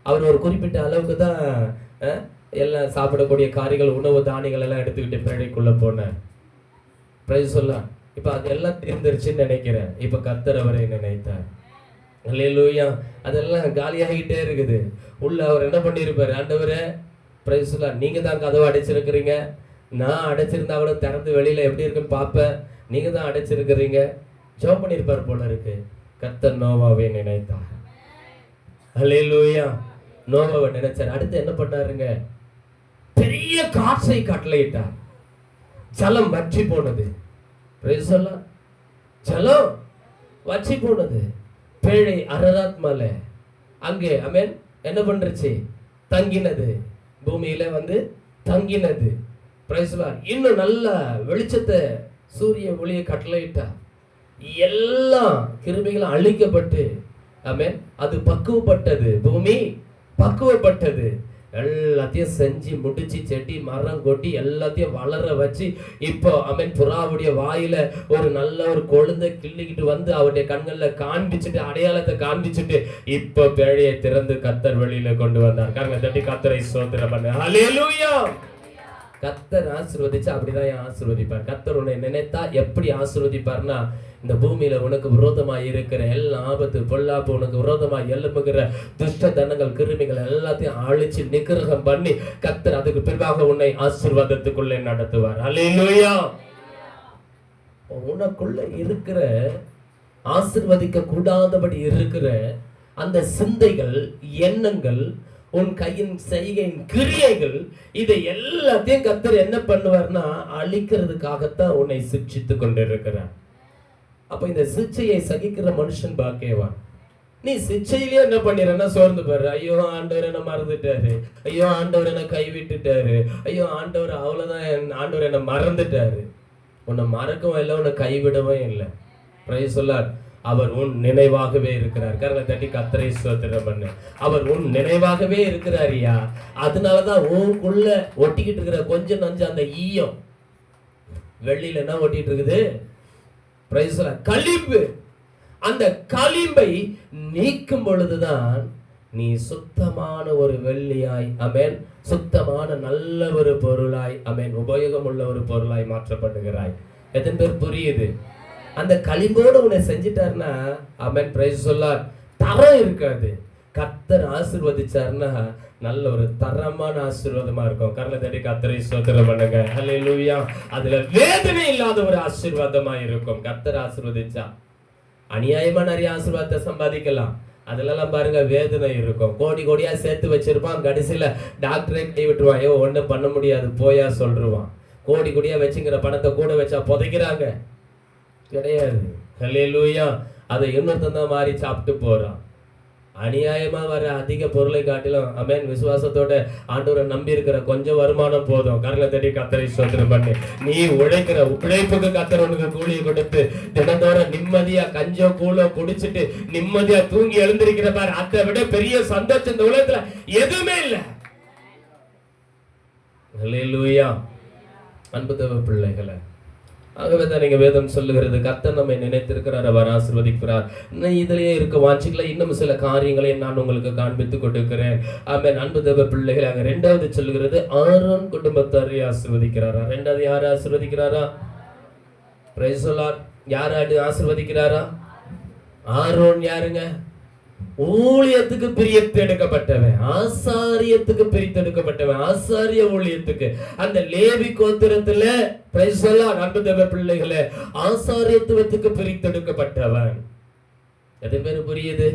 அவர் ஒரு குறிப்பிட்ட அளவுக்கு தான் எல்லாம் சாப்பிடக்கூடிய காரியங்கள், உணவு தானியங்கள் எல்லாம் எடுத்துக்கிட்டு பேழைக்குள்ள போனார். Price the Lord. இப்ப அதெல்லாம் தீர்ந்துருச்சுன்னு நினைக்கிறேன். இப்ப கர்த்தர் அவரை நினைத்தார். அல்லேலூயா. அதெல்லாம் காலியாகிட்டே இருக்குது. உள்ள அவர் என்ன பண்ணிருப்பாரு? ஆண்டவரே, பிரைஸ் தி லார்ட். நீங்க தான் கதவை அடைச்சிருக்கிறீங்க. நான் அடைச்சிருந்தா கூட திறந்து வெளியில எப்படி இருக்குன்னு பார்ப்பேன். நீங்க தான் அடைச்சிருக்கிறீங்க. ஜெபம் பண்ணிருப்பார் போல இருக்கு. கர்த்தர் நோவாவை நினைத்தார். ஹல்லேலூயா. நோவாவை நினைச்சார். அடுத்து என்ன பண்ணாருங்க? பெரிய காற்றை கட்டளையிட்டார். ஜலம் வற்றி போனது. Price the Lord. ஜலம் வற்றி போனது. பேழை அரராத் மலை அங்கே ஆமென் என்ன பண்றச்சு? தங்கினது. பூமியில வந்து தங்கினது. Price the Lord. இன்னும் நல்ல வெளிச்சத்தை சூரிய ஒளியை கட்டளையிட்டா. எல்லா கிருமிகளும் அழிக்கப்பட்டு ஆமென் அது பக்குவப்பட்டது. பூமி பக்குவப்பட்டது. எல்லாத்தையும் செஞ்சு முடிச்சு செடி மரம் கொட்டி எல்லாத்தையும் வளர வச்சு இப்போ ஆமென் புறாவுடைய வாயில ஒரு நல்ல ஒரு கொழுந்தை கிள்ளிக்கிட்டு வந்து அவருடைய கண்கள்ல காண்பிச்சுட்டு அடையாளத்தை காண்பிச்சுட்டு இப்போ பேழையை திறந்து கர்த்தர் வெளியில கொண்டு வந்தார். கரங்களை தட்டி கர்த்தரை ஸ்தோத்திரம் பண்ணு. ஹல்லேலூயா. கர்த்தர் ஆசீர்வதிச்சு அப்படிதான் ஆசீர்வதிப்பார். கர்த்தர் உன்னை நினைத்தா எப்படி ஆசீர்வதிப்பார்னா, இந்த பூமியில உனக்கு விரோதமாய் இருக்கிற எல்லா ஆபத்து பொல்லாப்பு, உனக்கு விரோதமாய் எழும்புகிற துஷ்ட தனங்கள் கிருமிகள் எல்லாத்தையும் அழிச்சு நிக்கிரகம் பண்ணி கர்த்தர் அதுக்கு பிறகாக உன்னை ஆசீர்வாதத்துக்குள்ளே நடத்துவார். அல்லேலூயா. உனக்குள்ள இருக்கிற ஆசீர்வதிக்க கூடாதபடி இருக்கிற அந்த சிந்தைகள், எண்ணங்கள், உன் கையின் செய்கையின் கிரியைகள், இதை எல்லாத்தையும் கர்த்தர் என்ன பண்ணுவார்னா அழிக்கிறதுக்காகத்தான் உன்னை சிக்ஷித்து கொண்டிருக்கிறார். அப்ப இந்த சிக்ஷையை சகிக்கிற மனுஷன் பாக்கியவான். நீ சிக்ஷையிலேயே என்ன பண்ணிடுறன்னா சோர்ந்து போடுற. ஐயோ ஆண்டவர் என்ன மறந்துட்டாரு, ஐயோ ஆண்டவர் என்ன கைவிட்டுட்டாரு, ஐயோ ஆண்டவர் அவ்வளவுதான், ஆண்டவர் என்ன மறந்துட்டாரு. உன்னை மறக்கவும் இல்லை, உன்னை கைவிடவும் இல்லை. Price the Lord. அவர் உன் நினைவாகவே இருக்கிறார். கரங்களை தட்டி கர்த்தரை ஸ்தோத்திரம் பண்ணு. அவர் உன் நினைவாகவே இருக்கிறாரியா. அதனாலதான் உனக்குள்ள ஒட்டிக்கிட்டு இருக்கிற கொஞ்சம் நஞ்சு அந்த ஈயம் வெள்ளியில என்ன ஒட்டிட்டு இருக்குது? Price the Lord. களிம்பு. அந்த களிம்பை நீக்கும் பொழுதுதான் நீ சுத்தமான ஒரு வெள்ளியாய் ஆமென், சுத்தமான நல்ல ஒரு பொருளாய் ஆமென், உபயோகம் உள்ள ஒரு பொருளாய் மாற்றப்படுகிறாய். எத்தனை பேர் புரியுது? அந்த களிம்போடு உன்னை செஞ்சிட்டாருன்னா ஆமென், பிரைஸ் தி லார்ட், தரம் இருக்காது. கர்த்தர் ஆசீர்வதிச்சாருன்னா நல்ல ஒரு தரமான ஆசீர்வாதமா இருக்கும். கரங்களை தட்டி கர்த்தரை ஸ்தோத்திரம் பண்ணுங்க. ஹல்லேலூயா. அதுல வேதனை இல்லாத ஒரு ஆசீர்வாதமா இருக்கும். கர்த்தர் ஆசீர்வதிச்சா அநியாயமா நிறைய ஆசீர்வாதத்தை சம்பாதிக்கலாம். அதுலலாம் பாருங்க வேதனை இருக்கும். கோடி கோடியா சேர்த்து வச்சிருப்பான். கடைசியில டாக்டரே கை விட்டுருவான். ஐயோ ஒன்றும் பண்ண முடியாது போயா சொல்றான். கோடி கோடியா வச்சுங்கிற பணத்தை கூட வச்சா புதைக்கிறாங்க கிடையாது. ஹல்லேலூயா. அதை இன்னொருத்தன் தான் மாறி சாப்பிட்டு போறான். அநியாயமா வர அதிக பொருளை காட்டிலும் ஆமென் விசுவாசத்தோட ஆண்டவரை நம்பி இருக்கிற கொஞ்சம் வருமானம் போதும். கரங்களை தட்டி கர்த்தரை ஸ்தோத்திரம் பண்ணு. நீ உழைக்கிற உழைப்புக்கு கர்த்தர் உனக்கு கூலியை கொடுத்து தினந்தோறும் நிம்மதியா கஞ்சோ கூழோ குடிச்சிட்டு நிம்மதியா தூங்கி எழுந்திருக்கிற பாரு, அதை விட பெரிய சந்தோஷம் இந்த உலகத்துல எதுவுமே இல்லை. ஹல்லேலூயா. அன்பு தேவ பிள்ளைகளை, ஆகவே தான் நீங்க வேதம் சொல்லுகிறது கர்த்தர் நம்மை நினைத்திருக்கிறார், அவர் ஆசீர்வதிக்கிறார். இதிலேயே இருக்க வாஞ்சிக்கல இன்னும் சில காரியங்களை நான் உங்களுக்கு காண்பித்து கொடுக்கிறேன். ஆமென். அன்பு தேவ பிள்ளைகளை, அங்க இரண்டாவது சொல்லுகிறது ஆரோன் குடும்பத்தாரை ஆசீர்வதிக்கிறாரா. இரண்டாவது யாரை ஆசீர்வதிக்கிறாரா? Price the Lord. யாரை ஆசீர்வதிக்கிறாரா? ஆரோன் யாருங்க? ஊழியத்துக்கு பிரித்தெடுக்கப்பட்டவன், ஆசாரியத்துக்கு பிரித்தெடுக்கப்பட்டவன், ஆசாரிய ஊழியத்துக்கு. அந்த லேவி கோத்திரத்துல பிரைஸ் தி லார்ட் அன்பு தேவ பிள்ளைகளே ஆசாரியத்துவத்துக்கு பிரித்தெடுக்கப்பட்டவன். எத்தனை பேர் புரியுது?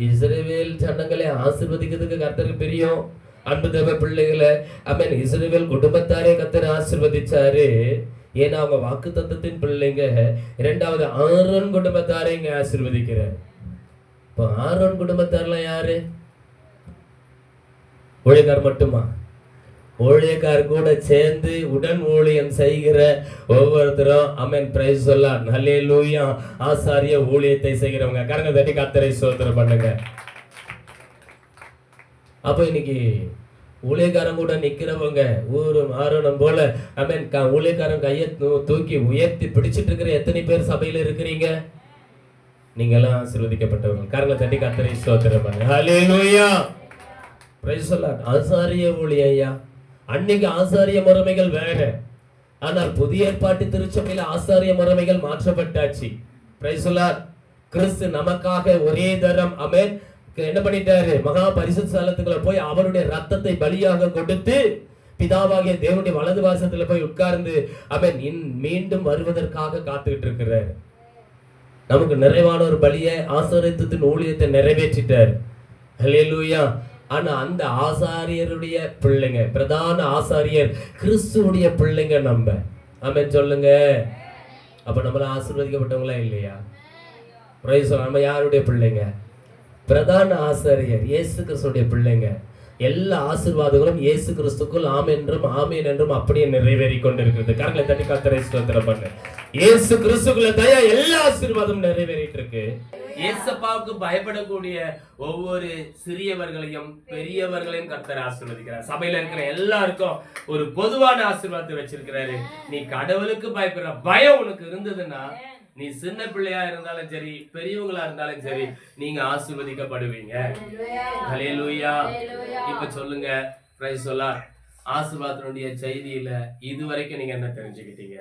இஸ்ரவேல் ஜனங்களை ஆசீர்வதிக்கிறதுக்கு கர்த்தருக்கு பிரியம். அன்பு தேவ பிள்ளைகளே ஆமென். இஸ்ரவேல் குடும்பத்தாரே கர்த்தர் ஆசீர்வதிச்சாரு. ஏன்னா அவங்க வாக்கு தத்தத்தின் பிள்ளைங்க. இரண்டாவது ஆரோன் குடும்பத்தாரே இங்க ஆசீர்வதிக்கிறார். இப்போ ஆரோன் குடும்பத்தாரெல்லாம் யாரு? ஊழியக்கார் மட்டுமா? ஊழியக்கார் கூட சேர்ந்து உடன் ஊழியம் செய்கிற ஒவ்வொருத்தரும் ஆமென், பிரைஸ் தி லார்ட், ஹல்லேலூயா, ஆசாரிய ஊழியத்தை செய்கிறவங்க. கரங்களை தட்டி கர்த்தரை ஸ்தோத்திரம் பண்ணுங்க. அப்போ இன்னைக்கு ஊழியக்காரன் கூட நிக்கிறவங்க ஊரும் ஆரோனம் போல ஆமென், ஊழியக்காரன் கையை தூக்கி உயர்த்தி பிடிச்சிட்டு இருக்கிற எத்தனை பேர் சபையில இருக்கிறீங்க? நீங்க எல்லாம் ஆசீர்வதிக்கப்பட்டவர்கள். கரங்களை தட்டி கர்த்தரை ஸ்தோத்திரம் பண்ணுங்க. ஹல்லேலூயா, பிரைஸ் தி லார்ட். ஆசாரிய ஊழியம். அன்னைக்கு ஆசாரிய முறைமைகள் வேற. ஆனால் புதிய ஏற்பாட்டு திருச்சபையில ஆசாரிய முறைமைகள் மாற்றப்பட்டாச்சு. Price the Lord. கிறிஸ்து நமக்காக ஒரே தரம் ஆமென் என்ன பண்ணிட்டாரு? மகா பரிசுத்த ஸ்தலத்துக்குள்ள போய் அவருடைய ரத்தத்தை பலியாக கொடுத்து பிதாவாகிய தேவனுடைய வலது வாசத்துல போய் உட்கார்ந்து அவன் மீண்டும் வருவதற்காக காத்துக்கிட்டு இருக்கிறார். நமக்கு நிறைவான ஒரு பலியை, ஆசரித்தத்தின் ஊழியத்தை நிறைவேற்றிட்டார். ஹல்லேலூயா. ஆனா அந்த ஆசாரியருடைய பிள்ளைங்க, பிரதான ஆசாரியர் கிறிஸ்துவுடைய பிள்ளைங்க நம்ம. ஆமென் சொல்லுங்க. அப்ப நம்மள ஆசீர்வதிக்கப்பட்டவங்களா இல்லையா? பிரைஸ். நம்ம யாருடைய பிள்ளைங்க? பிரதான ஆசாரியர் இயேசு கிறிஸ்துடைய பிள்ளைங்க. எல்லா ஆசீர்வாதங்களும் இயேசு கிறிஸ்துக்குள் ஆமென் என்றும் ஆமென் என்றும் அப்படியே நிறைவேறி கொண்டிருக்கிறது. கரங்களை தட்டி கர்த்தரை ஸ்தோத்திரம் பண்ணு. இயேசு கிறிஸ்துக்குள்ள தயா எல்லா ஆசீர்வாதமும் நிறைவேறிட்டு இருக்கு. இயேசப்பாவுக்கு பயப்படக்கூடிய ஒவ்வொரு சிறியவர்களையும் பெரியவர்களையும் கர்த்தர் ஆசீர்வதிக்கிறார். சபையில இருக்கிற எல்லாருக்கும் ஒரு பொதுவான ஆசீர்வாதத்தை வச்சிருக்கிறாரு. நீ கடவுளுக்கு பயப்படுற பயம் உனக்கு இருந்ததுன்னா, நீ சின்ன பிள்ளையா இருந்தாலும் சரி, பெரியவங்களா இருந்தாலும் சரி, நீங்க ஆசீர்வதிக்கப்படுவீங்க. ஹல்லேலூயா. இப்ப சொல்லுங்க, பிரைஸ் சொல்லார். ஆசீர்வாதத்தினுடைய செய்தியில இதுவரைக்கும் நீங்க என்ன தெரிஞ்சுக்கிட்டீங்க?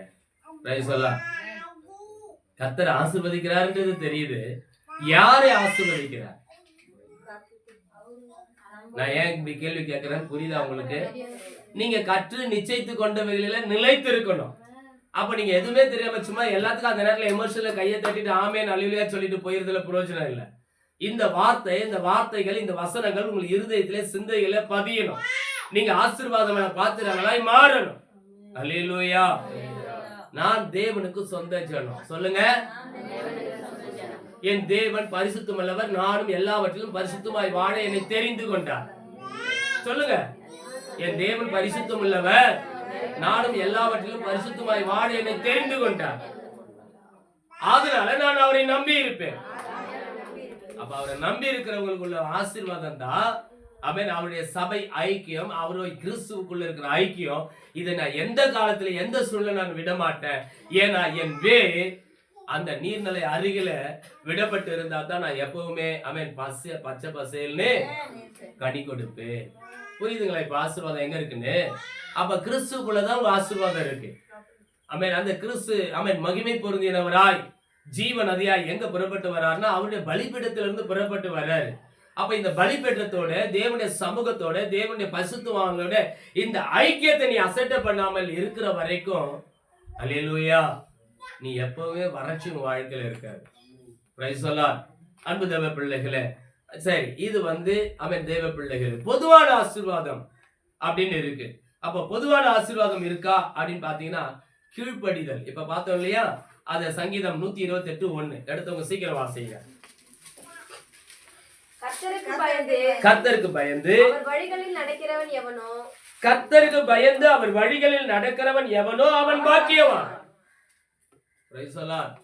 பிரைஸ் சொல்லார். கர்த்தர் ஆசீர்வதிக்கிறார்ன்றது தெரியுது. யாரை ஆசீர்வதிக்கிறார்? நான் ஏன் இப்படி கேள்வி கேட்கிறேன் புரியுதா உங்களுக்கு? நீங்க கற்று நிச்சயித்து கொண்டவைகளில நிலைத்து இருக்கணும். அப்ப நீங்க எதுவுமே தெரியாம சும்மா எல்லாத்துக்கும் அந்த நேரத்துல எமோஷனல கையை தட்டிட்டு ஆமென் அல்லேலூயா சொல்லிட்டு போயிருதுல பிரயோஜனம் இல்ல. இந்த வார்த்தைகள், இந்த வசனங்கள் உங்க இருதயத்திலே சிந்தையில பதியணும். நீங்க ஆசீர்வாதமான பாத்திரங்களாய் மாறணும். அல்லேலூயா. நான் தேவனுக்கு சொந்த ஜனம். சொல்லுங்க. என் தேவன் பரிசுத்தமுள்ளவர், நானும் எல்லாவற்றிலும் பரிசுத்தமாய் வாழ என்னை தெரிந்து கொண்டார். சொல்லுங்க. என் தேவன் பரிசுத்தமுள்ளவர், நானும் எல்லாவற்றிலும் பரிசுத்தமாய் வாழ என்னை தெரிந்து கொண்டார். அதனால நான் அவரை நம்பி இருப்பேன். அப்ப அவரை நம்பி இருக்கிறவங்களுக்குள்ள ஆசீர்வாதம் தான் அவருடைய சபை ஐக்கியம், அவருடைய கிறிஸ்துவுக்குள்ள இருக்கிற ஐக்கியம். இதை நான் எந்த காலத்துல எந்த சூழ்நிலை நான் விட மாட்டேன். ஏன்னா என் அந்த நீர்நிலை அருகில விடப்பட்டு இருந்தா தான் நான் எப்பவுமே பச்சை பசேல்னு கனி கொடுப்பேன். புரியுதுங்களா? இப்ப ஆசீர்வாதம் எங்க இருக்குன்னு. அப்ப கிறிஸ்துக்குள்ளதான் ஒரு ஆசீர்வாதம் இருக்கு. அந்த கிறிஸ்து மகிமை பொருந்தினவராய் ஜீவ நதியாய் எங்க புறப்பட்டு வர்றாருன்னா அவருடைய பலிபீடத்திலிருந்து புறப்பட்டு வர்றாரு. அப்ப இந்த பலிபீடத்தோட, தேவனுடைய சமூகத்தோட, தேவனுடைய பரிசுத்தவான்களோட இந்த ஐக்கியத்தை நீ அசட்டை பண்ணாமல் இருக்கிற வரைக்கும், அல்லேலூயா, நீ எப்பவுமே வறட்சி வாழ்க்கையில இருக்காது. Price the lord. அன்பு தேவ பிள்ளைகளே, சரி, இது தேவ பிள்ளைகள் பொதுவான ஆசீர்வாதம் அப்படின்னு இருக்கு. அப்ப பொதுவான ஆசீர்வாதம் இருக்கா அப்படின்னு பாத்தீங்கன்னா கீழ்ப்படிதல். இப்ப பார்த்தோம் இல்லையா? அத சங்கீதம் 128:1 எடுத்தவங்க சீக்கிரம் வாசிங்க. கர்த்தருக்கு பயந்து அவர் வழிகளில் நடக்கிறவன் எவனோ, கர்த்தருக்கு பயந்து அவர் வழிகளில் நடக்கிறவன் எவனோ அவன் பாக்கியவான். Price the Lord.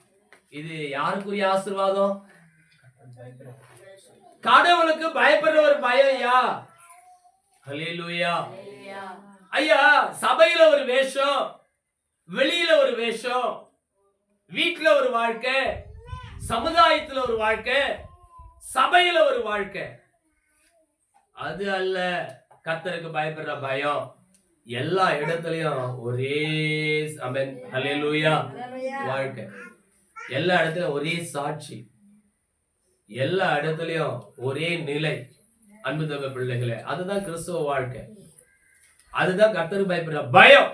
இது யாருக்குரிய ஆசீர்வாதம்? கடவுளுக்கு பயப்படுற ஒரு பயம். யா ஹல்லேலூயா. ஐயா, சபையில ஒரு வேஷம், வெளியில ஒரு வேஷம், வீட்டுல ஒரு வாழ்க்கை, சமுதாயத்துல ஒரு வாழ்க்கை, சபையில ஒரு வாழ்க்கை. அது அல்ல கர்த்தருக்கு பயப்படுற பயம். எல்லா இடத்துலயும் ஒரே ஹல்லேலூயா வாழ்க்கை, எல்லா இடத்துலயும் ஒரே சாட்சி, எல்லா இடத்துலயும் ஒரே நிலை. அன்பு தேவ பிள்ளைகளே, அதுதான் கிறிஸ்துவ வாழ்க்கை. அதுதான் கர்த்தருக்கு பயப்படுற பயம்.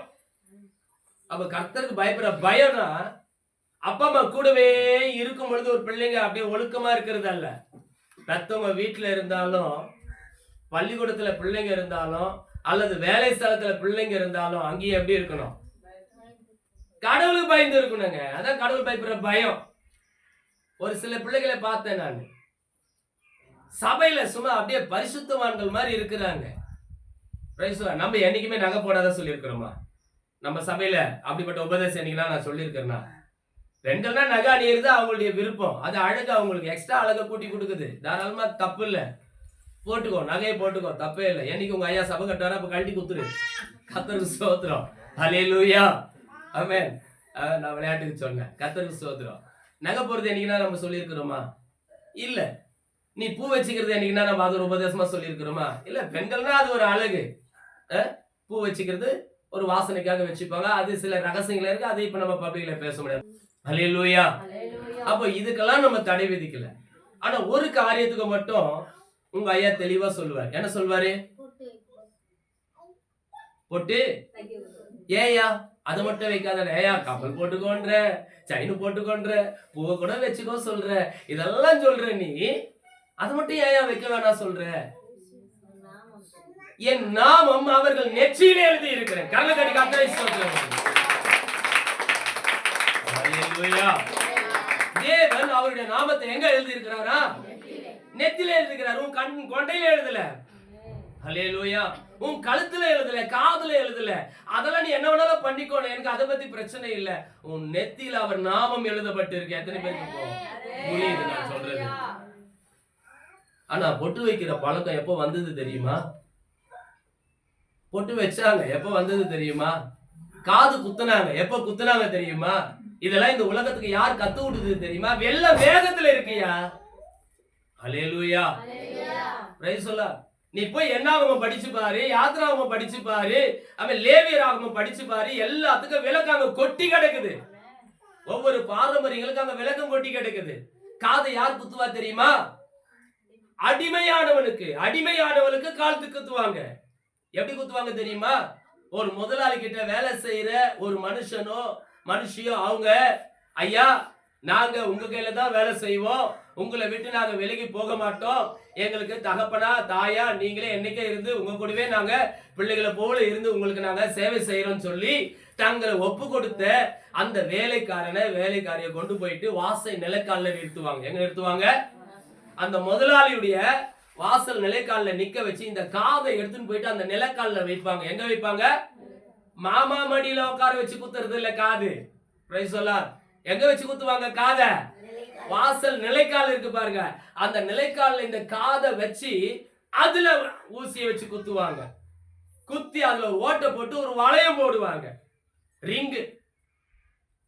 அப்ப கர்த்தருக்கு பயப்படுற பயம்னா அப்பா அம்மா கூடவே இருக்கும் பொழுது ஒரு பிள்ளைங்க அப்படியே ஒழுக்கமா இருக்கிறது அல்ல. பெத்தவங்க வீட்டுல இருந்தாலும், பள்ளிக்கூடத்துல பிள்ளைங்க இருந்தாலும், அல்லது வேலை ஸ்தலத்துல பிள்ளைங்க இருந்தாலும் அங்கேயே எப்படி இருக்கணும்? கடவுளுக்கு பயந்து இருக்கணுங்க. அதான் கடவுள் பயப்படுற பயம். ஒரு சில பிள்ளைகளை பார்த்தேன் நான், சபையில சும்மா அப்படியே பரிசுத்தவான்கள் மாதிரி இருக்கிறாங்க. நம்ம என்னைக்குமே நகை போடாத சொல்லி இருக்கிறோமா? நம்ம சபையில அப்படிப்பட்ட உபதேசம் என்னைக்குன்னா நான் சொல்லியிருக்கிறேன்னா, 2 நாள் நகை அணியிறது அவங்களுடைய விருப்பம். அது அழகு, அவங்களுக்கு எக்ஸ்ட்ரா அழகை கூட்டி கொடுக்குது. தாராளமா தப்பு இல்ல, போட்டுக்கோ, நகையை போட்டுக்கோ, தப்பே இல்லை. என்னைக்கு உங்க ஐயா சபை கட்டாரா அப்ப கழட்டி குத்துரு. கர்த்தருக்கு ஸ்தோத்திரம். ஹல்லேலூயா. ஆமென். நான் விளையாட்டுக்கு சொன்னேன். கர்த்தருக்கு ஸ்தோத்திரம். நகை போறது என்னைக்குன்னா நம்ம சொல்லியிருக்கிறோமா? இல்ல. நீ பூ வச்சுக்கிறது என்னைக்குன்னா நம்ம அது ஒரு உபதேசமா சொல்லியிருக்கிறோமா? இல்ல. பெண்கள்னா அது ஒரு அழகு. பூ வச்சுக்கிறது ஒரு வாசனைக்காக வச்சுப்பாங்க. அது சில ரகசியங்கள் இருக்கு. அதை இப்ப நம்ம பப்ளிக்ல பேச முடியாது. ஹல்லேலூயா. அப்ப இதுக்கெல்லாம் நம்ம தடை விதிக்கல. ஆனா ஒரு காரியத்துக்கு மட்டும் உங்க ஐயா தெளிவா சொல்லுவார். என்ன சொல்வாரு? பொட்டு ஏயா அதை மட்டும் வைக்காத, ஏயா கப்பல் போட்டுக்கோன்ற, செயின் போட்டுக்கோன்ற, பூவை கூட வச்சுக்கோ சொல்ற, இதெல்லாம் சொல்ற, நீ அதை மட்டும் ஏயா வைக்க வேணாம் சொல்ற? என் நாமம் அவர்கள் நெற்றியிலே எழுதி இருக்கிறேன். கர்நாடக கர்த்தரை ஸ்தோத்திரம். ஹல்லேலூயா. தேவன் அவருடைய நாமத்தை எங்க எழுதி இருக்கிறாரா? நெத்தியில எழுதி இருக்கிறார். உன் கண் கொண்டையில எழுதல. ஹல்லேலூயா. உன் கழுத்துல எழுதல, காதுல எழுதல. அதெல்லாம் நீ என்ன வேணாலும் பண்ணிக்கோணும், எனக்கு அதை பத்தி பிரச்சனை இல்ல. உன் நெத்தியில அவர் நாமம் எழுதப்பட்டு இருக்கு. எத்தனை பேருக்கு புரியுது நான் சொல்றது? ஆனா பொட்டு வைக்கிற பழக்கம் எப்ப வந்தது தெரியுமா? பொட்டு வச்சாங்க எப்ப வந்தது தெரியுமா? காது குத்துனாங்க எப்ப குத்துனாங்க தெரியுமா? இதெல்லாம் இந்த உலகத்துக்கு யார் கத்து விடுது தெரியுமா? வெள்ள வேதத்துல இருக்கியா. ஹல்லேலூயா. Praise the lord. நீ போய் என்னாகமம் படிச்சு பாரு, யாத்ராகமம் படிச்சு பாரு, அவன் லேவியராகமம் படிச்சு பாரு, எல்லாத்துக்கும் விளக்கம் அங்க கொட்டி கிடக்குது. ஒவ்வொரு பாரம்பரியங்களுக்கு அங்க விளக்கம் கொட்டி கிடக்குது. காதை யார் குத்துவா தெரியுமா? அடிமையானவனுக்கு காலத்து குத்துவாங்க. எப்படி குத்துவாங்க தெரியுமா? ஒரு முதலாளி கிட்ட வேலை செய்யற ஒரு மனுஷனோ மனுஷியோ அவங்க, ஐயா நாங்க உங்க கையில தான் வேலை செய்வோம், உங்களை விட்டு நாங்க விலகி போக மாட்டோம், எங்களுக்கு தகப்பனா தாயா நீங்களே என்னைக்கே இருந்து உங்க கூடவே நாங்க பிள்ளைகளை போல இருந்து உங்களுக்கு நாங்க சேவை செய்யறோம் சொல்லி தங்களை ஒப்பு கொடுத்த அந்த வேலைக்காரியை கொண்டு போயிட்டு வாசல் நிலைக்காலில் நிறுத்துவாங்க. எங்க நிறுத்துவாங்க? அந்த முதலாளியுடைய வாசல் நிலைக்காலில் நிக்க வச்சு இந்த காதை எடுத்துன்னு போயிட்டு அந்த நிலைக்காலில் வைப்பாங்க. எங்க வைப்பாங்க? மாமா மடியில உட்கார வச்சு குத்துறது இல்ல காது. Price the Lord. எங்க வச்சு குத்துவாங்க? காதை வாசல் நிலைக்கால் இருக்கு பாருங்க, அந்த நிலைக்கால இந்த காதை வச்சு அதுல ஊசியை வச்சு குத்துவாங்க. குத்தி அதுல ஓட்டை போட்டு ஒரு வளையம் போடுவாங்க. ரிங்கு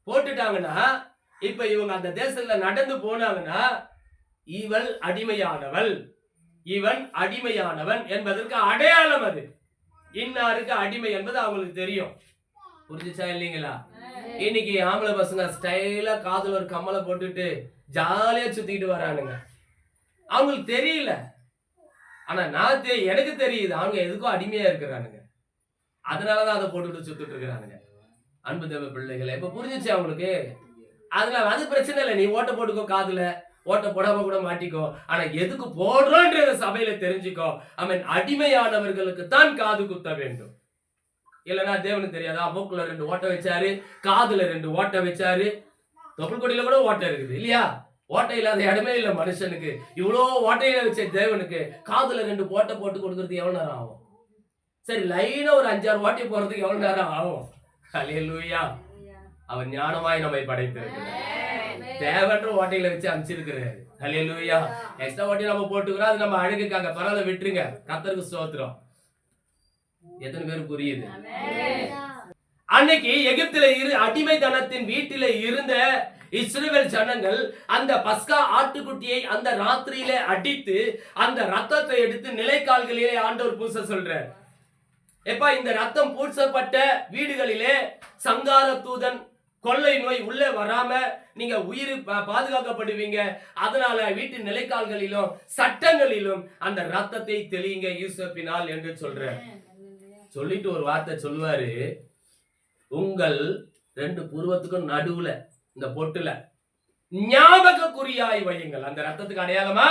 போட்டுட்டாங்கன்னா இப்ப இவங்க அந்த தேசத்துல நடந்து போனாங்கன்னா இவள் அடிமையானவள், இவன் அடிமையானவன் என்பதற்கு அடையாளம் அது. இன்னாருக்கு அடிமை என்பது அவங்களுக்கு தெரியும். புரிஞ்சுச்சா இல்லைங்களா? இன்னைக்கு ஆம்பளை பசங்க ஸ்டைலா காதுல ஒரு கம்மலை போட்டுட்டு ஜாலியா சுத்திட்டு வரானுங்க. அவங்களுக்கு தெரியல, ஆனா எனக்கு தெரியுது அவங்க எதுக்கும் அடிமையா இருக்கிறானுங்க. அதனாலதான் அதை போட்டுட்டு சுத்திட்டு இருக்கிறானுங்க. அன்பு தேவ பிள்ளைகளை இப்ப புரிஞ்சிச்சு அவங்களுக்கு. அதனால அது பிரச்சனை இல்லை, நீ ஓட்ட போட்டுக்கோ, காதுல ஓட்ட போடாம கூட மாட்டிக்கோ, ஆனா எதுக்கு போடுறோன்ற சபையில தெரிஞ்சுக்கோ. அவன் அடிமையானவர்களுக்கு தான் காது குத்த வேண்டும். இல்லைன்னா தேவனுக்கு தெரியாதா? மூக்குல 2 ஓட்டை வச்சாரு, காதுல 2 ஓட்டை வச்சாரு, தொப்புள் கொடியில கூட ஓட்டை இருக்குது இல்லையா? ஓட்டை இல்லாத இடமே இல்லை மனுஷனுக்கு. இவ்வளோ ஓட்டையில வச்ச தேவனுக்கு காதுல 2 ஓட்டை போட்டு கொடுக்கறதுக்கு எவ்வளவு நேரம் ஆகும்? சரி, லைனா ஒரு 5-6 ஓட்டை போறதுக்கு எவ்வளவு நேரம் ஆகும்? ஹல்லேலூயா. அவர் ஞானமாய் நம்மை படைத்திருக்கிறார். தேவன்ற ஓட்டையில வச்சு அனுப்பிச்சிருக்கிறாரு. ஹல்லேலூயா. எக்ஸ்ட்ரா ஓட்டை நம்ம போட்டுக்கிறோம், அது நம்ம அழகுக்காக. பரவாயில்ல, விட்டுருங்க. கர்த்தருக்கு ஸ்தோத்திரம். எத்தனை பேர் புரியுது? அன்னைக்கு எகிப்தில அடிமைத்தனத்தின் வீட்டில இருந்த இஸ்ரவேல் ஜனங்கள் அந்த பஸ்கா ஆட்டுக்குட்டியை அந்த ராத்திரியில அடித்து அந்த ரத்தத்தை எடுத்து நிலைக்கால்களிலே ஆண்டவர் பூச சொல்றார். எப்பா, இந்த ரத்தம் பூசப்பட்ட வீடுகளிலே சங்கார தூதன் கொள்ளை நோய் உள்ளே வராம நீங்க உயிர் பாதுகாக்கப்படுவீங்க. அதனால வீட்டு நிலைக்கால்களிலும் சட்டங்களிலும் அந்த ரத்தத்தை தெளியுங்க யூசப்பினால் என்று சொல்ற. சொல்லிட்டு ஒரு வார்த்தை சொல்லுவாரு, உங்கள் 2 புருவத்துக்கும் நடுவுல இந்த பொட்டுல ஞாபக குறியாய் வையுங்கள். அந்த ரத்தத்துக்கு அடையாளமா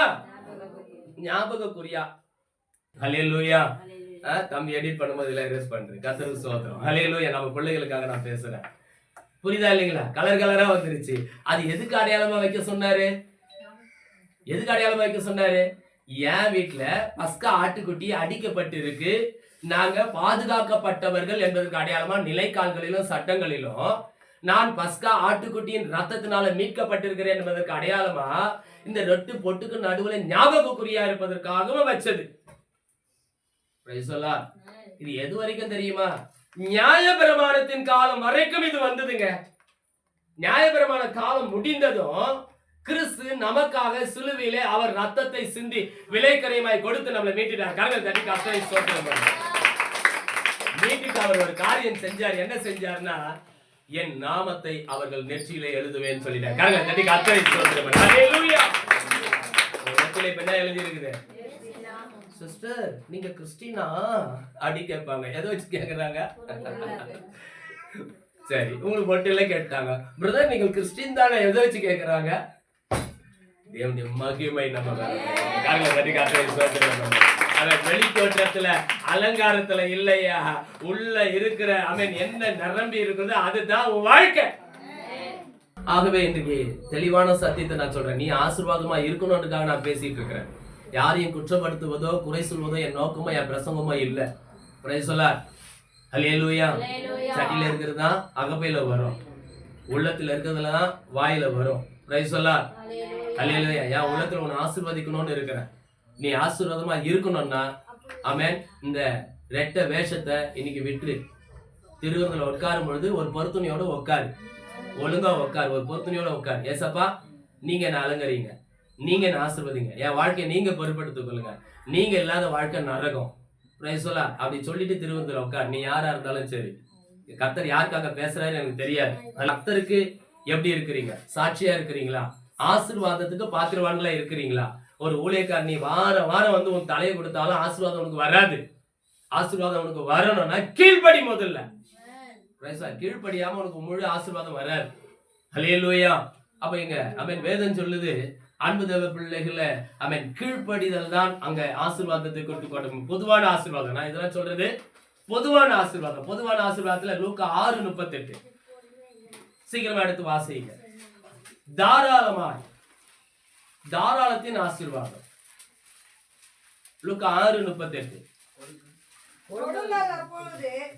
ஞாபக குறியா. ஹல்லேலூயா. தம்பி எடிட் பண்ணும்போது இல்ல ரெஸ் பண்றேன். கர்த்தருக்கு ஸ்தோத்திரம். ஹல்லேலூயா. நம்ம பிள்ளைகளுக்காக நான் பேசுறேன். புரியுதா இல்லைங்களா? கலர் கலரா வந்துருச்சு. அது எதுக்கு அடையாளமா வைக்க சொன்னாரு? எதுக்கு அடையாளமா வைக்க சொன்னாரு? என் வீட்டுல பஸ்கா ஆட்டுக்குட்டி அடிக்கப்பட்டு இருக்கு, நாங்க பாதுகாக்கப்பட்டவர்கள் என்பதற்கு அடையாளமா நிலைக்கால்களிலும் சட்டங்களிலும் நான் பஸ்கா ஆட்டுக்குட்டியின் ரத்தத்தினால மீட்கப்பட்டிருக்கிறேன் என்பதற்கு அடையாளமா இந்த 2 பொட்டுக்கு நடுவுல ஞாபக குறியா இருப்பதற்காகவும் வச்சது. இது எது வரைக்கும் தெரியுமா? நியாயப்பிரமாணத்தின் காலம் வரைக்கும் இது வந்ததுங்க. நியாயப்பிரமாண காலம் முடிந்ததும் கிறிஸ்து நமக்காக சிலுவையிலே அவர் ரத்தத்தை சிந்தி விலைக்கரையமாய் கொடுத்து நம்மளை மீட்டுட்டார். கரங்கள் தட்டி கர்த்தரை ஸ்தோத்திரம் பண்ணுங்க. மீட்டுட்டு அவர் ஒரு காரியம் செஞ்சார். என்ன செஞ்சார்னா, என் நாமத்தை அவர்கள் நெற்றியிலே எழுதுவேன்னு சொல்லிட்டார். கரங்கள் தட்டி கர்த்தரை ஸ்தோத்திரம் பண்ணுங்க. ஹல்லேலூயா. நெற்றியிலே என்ன எழுதி இருக்குது? சிஸ்டர் நீங்க கிறிஸ்டினா அப்படி கேட்பாங்க. எதை வச்சு கேக்குறாங்க? சரி, உங்களுக்கு பொட்டில கேட்டாங்க, பிரதர் நீங்க கிறிஸ்டின் தானே, எதை வச்சு கேக்குறாங்க? தேவனுடைய மகிமை நம்ம வெளி தோற்றத்துல அலங்காரத்துல இல்லையா, உள்ள இருக்கிற அவன் என்ன நிரம்பி இருக்கிறது அதுதான் உன் வாழ்க்கை. ஆகவே இன்றைக்கு தெளிவான சத்தியத்தை நான் சொல்றேன். நீ ஆசீர்வாதமா இருக்கணும்ன்றதுக்காக நான் பேசிட்டு இருக்கிறேன். யாரையும் குற்றப்படுத்துவதோ குறை சொல்வதோ என் நோக்கமோ என் பிரசங்கமோ இல்ல. Praise the lord. ஹல்லேலூயா. சட்டில இருக்கிறது தான் அகப்பையில வரும், உள்ளத்துல இருக்கிறதுலாம் வாயில வரும். Price the lord. ஹல்லேலூயா. என் உள்ளத்துல உன்னை ஆசீர்வதிக்கணும்னு இருக்கிறேன். நீ ஆசீர்வாதமா இருக்கணும்னா ஆமென், இந்த ரெட்ட வேஷத்தை இன்னைக்கு விட்டு திருவங்கல உட்காரும் பொழுது ஒரு பொருத்துணையோட உட்காரு, ஒழுங்கா உட்காரு, ஒரு பொருத்துணையோட உட்காரு. ஏசப்பா நீங்க என்ன அலங்கரிங்க, நீங்க என்ன ஆசீர்வதிங்க, என் வாழ்க்கையை நீங்க பொறுப்பெடுத்துக் கொள்ளுங்க, நீங்க இல்லாத வாழ்க்கை நரகம். Price the Lord. அப்படி சொல்லிட்டு திருவங்கல உட்கார். நீ யாரா இருந்தாலும் சரி, கர்த்தர் யாருக்காக பேசுறாரு எனக்கு தெரியாது. கர்த்தருக்கு எப்படி இருக்கிறீங்க? சாட்சியா இருக்கிறீங்களா? ஆசீர்வாதத்துக்கு பாத்திரவான்களா இருக்கிறீங்களா? ஒரு ஊழியக்காரர் நீ வாரம் வாரம் வந்து உன் தலையை கொடுத்தாலும் ஆசீர்வாதம் உனக்கு வராது. ஆசீர்வாதம் உனக்கு வரணும்னா கீழ்ப்படி. முதல்ல கீழ்ப்படியாம உனக்கு முழு ஆசீர்வாதம் வராது. ஹல்லேலூயா. அப்ப இங்க ஆமென் வேதம் சொல்லுது, அன்பு தேவ பிள்ளைகள ஆமென் கீழ்ப்படிதல் தான் அங்க ஆசீர்வாதத்தை கொடுக்கும். பொதுவான ஆசீர்வாதம் நான் இதெல்லாம் சொல்றது பொதுவான ஆசீர்வாதம். பொதுவான ஆசீர்வாதத்துல லூக்கா 6:38 சீக்கிரமா எடுத்து வாசிங்க. தாராளமாய், தாராளத்தின் ஆசீர்வாதம். லூக்கா 6:38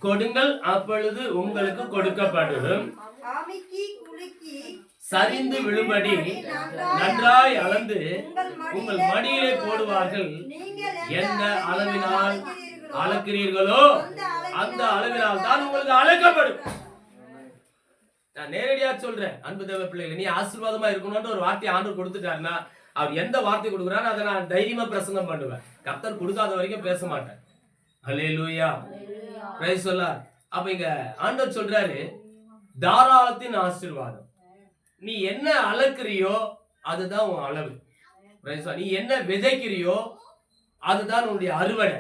கொடுங்கள் அப்பொழுது உங்களுக்கு கொடுக்கப்படும், சரிந்து விழும்படி நன்றாய் அளந்து உங்கள் மடியிலே போடுவார்கள், எந்த அளவினால் அளக்கிறீர்களோ அந்த அளவினால் தான் உங்களுக்கு அளக்கப்படும். நான் நேரடியா சொல்றேன் அன்பு தேவ பிள்ளைகள், நீ ஆசீர்வாதமா இருக்கணும்னு ஒரு வார்த்தை ஆண்டவர் கொடுத்துட்டாருன்னா அவர் எந்த வார்த்தை கொடுக்குறாரு அதை நான் தைரியமா பிரசங்கம் பண்ணுவேன். கர்த்தர் கொடுக்காத வரைக்கும் பேச மாட்டேன். ஹல்லேலூயா. Praise the lord. அப்ப இங்க ஆண்டவர் சொல்றாரு தாராளத்தின் ஆசீர்வாதம். நீ என்ன அளக்குறியோ அதுதான் உன் அளவு. Price the lord. நீ என்ன விதைக்கிறியோ அதுதான் உன்னுடைய அறுவடை.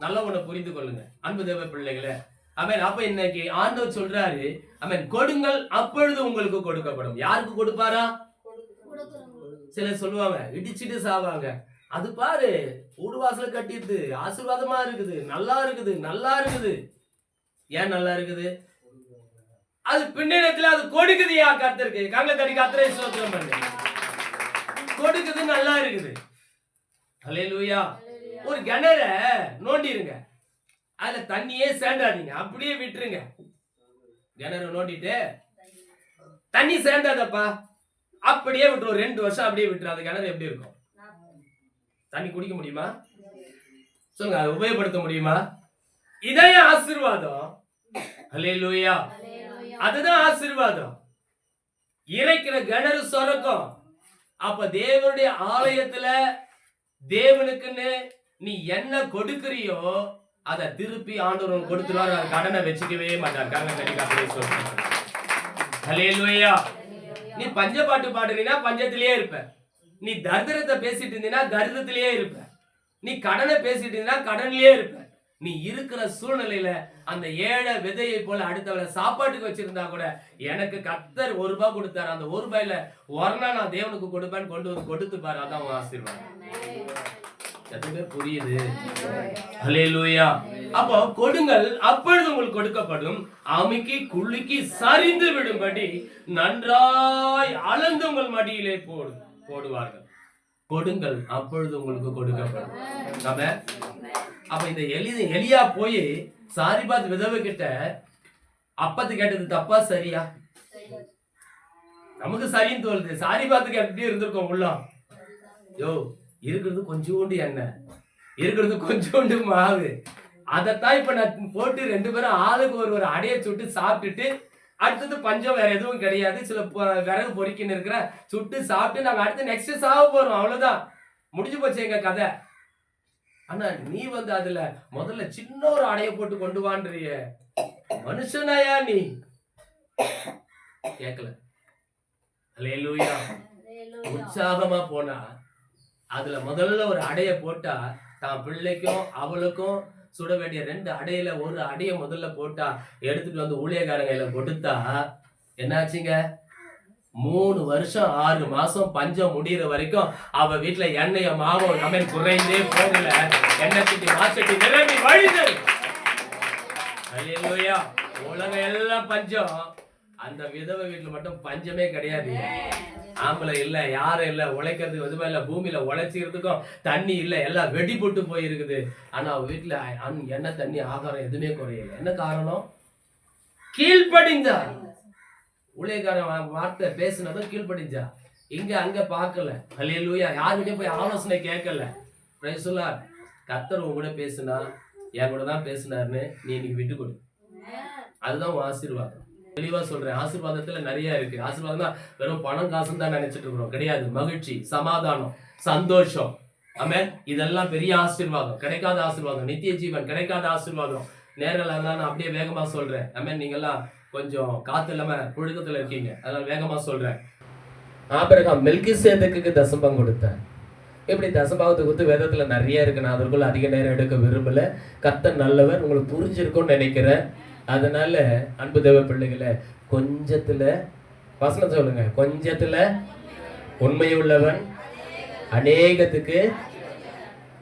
நல்லா உன்னை புரிந்து கொள்ளுங்க அன்பு தேவ பிள்ளைகளே. ஆமென். அப்ப இன்னைக்கு ஆண்டவர் சொல்றாரு ஆமென், கொடுங்கள் அப்பொழுது உங்களுக்கு கொடுக்கப்படும். யாருக்கு கொடுப்பாரா? சிலர் சொல்லுவாங்க இடிச்சிட்டு சாவாங்க, அது பாரு ஊடு வாசல கட்டிட்டு ஆசீர்வாதமா இருக்குது, நல்லா இருக்குது, நல்லா இருக்குது. ஏன் நல்லா இருக்குது? அது பின்னத்துல அது கொடுக்குதுயா கர்த்தருக்கு. கண்களை தட்டி கர்த்தரை ஸ்தோத்திரம் பண்ணு. கொடுக்குது, நல்லா இருக்குது. ஹல்லேலூயா. ஒரு கிணற நோண்டிருங்க, அதுல தண்ணியே சேர்ந்தாதீங்க, அப்படியே விட்டுருங்க. கிணறு நோண்டிட்டு தண்ணி சேர்ந்தாதப்பா அப்படியே விட்டுரும். 2 வருஷம் அப்படியே விட்டுரு. அந்த கிணறு எப்படி இருக்கும்? தண்ணி குடிக்க முடியுமா? சொல்லுங்க, அதை உபயோகப்படுத்த முடியுமா? இதே ஆசீர்வாதம். ஹல்லேலூயா. அதுதான் ஆசீர்வாதம். இறைக்கிற கிணறு சொரக்கும். அப்ப தேவனுடைய ஆலயத்துல தேவனுக்குன்னு நீ என்ன கொடுக்கறியோ அதை திருப்பி ஆண்டவர் கொடுத்துருவார். கடனை வச்சுக்கவே மாட்டார். ஹல்லேலூயா. நீ பஞ்ச பாட்டு பாடுறீனா பஞ்சத்திலேயே இருப்ப. நீ தரித்திரத்தை பேசிட்டு இருந்தீனா தரித்திரத்திலேயே இருப்ப. நீ கடனை பேசிட்டு இருந்தீனா கடன்லயே இருப்ப. நீ இருக்கிற சூழ்நிலையில அந்த ஏழை விதையை போல அடுத்தவளை சாப்பாட்டுக்கு வச்சிருந்தா கூட எனக்கு கர்த்தர் ₹1 கொடுத்தாரு, அந்த ₹1 ஒரணா நான் தேவனுக்கு கொடுப்பேன்னு கொண்டு வந்து கொடுத்து பாரு. அதான் உன் ஆசீர்வாதம். எதுவுமே புரியுது? ஹல்லேலூயா. அப்போ கொடுங்கள் அப்பொழுது உங்களுக்கு கொடுக்கப்படும், அமுக்கி குலுக்கி சரிந்து விடும்படி நன்றாய் அளந்து உங்கள் மடியிலே போடுவார்கள். கொடுங்கள் அப்பொழுது உங்களுக்கு கொடுக்கப்படும். அப்ப இந்த எலியா போய் சாரிபாத் விதவை கிட்ட அப்பத்து கேட்டது தப்பா சரியா? நமக்கு சரின்னு தோணுது. சாரிபாத்துக்கு எப்படி இருந்திருக்கும் உள்ளம்? யோ, இருக்கிறது கொஞ்சோண்டு எண்ணெய், இருக்கிறது கொஞ்சோண்டு மாவு, அதைத்தான் இப்ப நான் போட்டு 2 பேரும் ஆளுக்கு ஒரு அடைய சுட்டு சாப்பிட்டுட்டு அடுத்தது பஞ்சம் வேற எதுவும் கிடையாது, சில விறகு பொறிக்கின்னு இருக்கிற சுட்டு சாப்பிட்டு நாங்க அடுத்து நெக்ஸ்ட் சாவ போறோம், அவ்வளவுதான், முடிஞ்சு போச்சு எங்க கதை. ஆனா நீ வந்து அதுல முதல்ல சின்ன ஒரு அடைய போட்டு கொண்டு வான்றிய மனுஷனாயா நீ? கேட்கல. ஹல்லேலூயா. உற்சாகமா போனா அதுல முதல்ல ஒரு அடைய போட்டா தான் பிள்ளைக்கும் அவளுக்கும் சுட வேண்டிய 2 அடையில ஒரு அடைய முதல்ல போட்டா எடுத்துட்டு வந்து ஊழியக்காரங்க கையில கொடுத்தா என்னாச்சுங்க? 3 வருஷம் 6 மாசம் பஞ்சம் முடியிற வரைக்கும் அவ வீட்டுல எண்ணெய மாவும் கமெண்ட் குறைந்தே போகல. எண்ணெய் சட்டி மாசட்டி நிரம்பி வழிதல். அல்லேலூயா. உலகம் எல்லாம் பஞ்சம், அந்த விதவை வீட்டுல மட்டும் பஞ்சமே கிடையாது. ஆம்பளை இல்ல, யாரும் இல்ல, உழைக்கிறதுக்கு எதுவுமே இல்ல, பூமியில உழைச்சிக்கிறதுக்கும் தண்ணி இல்ல, எல்லாம் வெடி போட்டு போயிருக்குது. ஆனா அவ வீட்டுல எண்ணெய் தண்ணி ஆகாரம் எதுவுமே குறையல. என்ன காரணம்? கீழ்ப்படிந்தா. ஊழியக்காரன் வார்த்தை பேசுனதும் கீழ்ப்படிஞ்சா. இங்க அங்க பார்க்கல. அல்லேலூயா. யாருக்கிட்டயும் போய் ஆலோசனை கேட்கல. Price the Lord. கர்த்தர் உன் கூட பேசுனா, என் கூட தான் பேசினாருன்னு நீ இன்னைக்கு விட்டு கொடு. அதுதான் உன் ஆசீர்வாதம். தெளிவா சொல்றேன். ஆசீர்வாதத்துல நிறைய இருக்கு. ஆசீர்வாதம் வெறும் பணம் காசுன்னு தான் நினைச்சிட்டு இருக்கிறோம். கிடையாது. மகிழ்ச்சி, சமாதானம், சந்தோஷம், ஆமென், இதெல்லாம் பெரிய ஆசீர்வாதம். கிடைக்காத ஆசீர்வாதம், நித்திய ஜீவன் கிடைக்காத ஆசீர்வாதம். நேரில் நான் அப்படியே வேகமா சொல்றேன். ஆமென். நீங்க எல்லாம் கொஞ்சம் காத்து இல்லாம புழுக்கத்துல இருக்கீங்க, அதனால வேகமா சொல்றேன். ஆபிரகாம் மெல்கிசேதேக்குக்கு தசமம் கொடுத்தார். இப்படி தசபாவத்தை கொடுத்து வேதத்துல நிறைய இருக்கு. நான் அதற்குள்ள அதிக நேரம் எடுக்க விரும்பல. கர்த்தர் நல்லவர், உங்களுக்கு புரிஞ்சிருக்கும்னு நினைக்கிறேன். அதனால அன்பு தேவ பிள்ளைகளை, கொஞ்சத்துல வசனம் சொல்லுங்க, கொஞ்சத்துல உண்மையுள்ளவன் அநேகத்துக்கு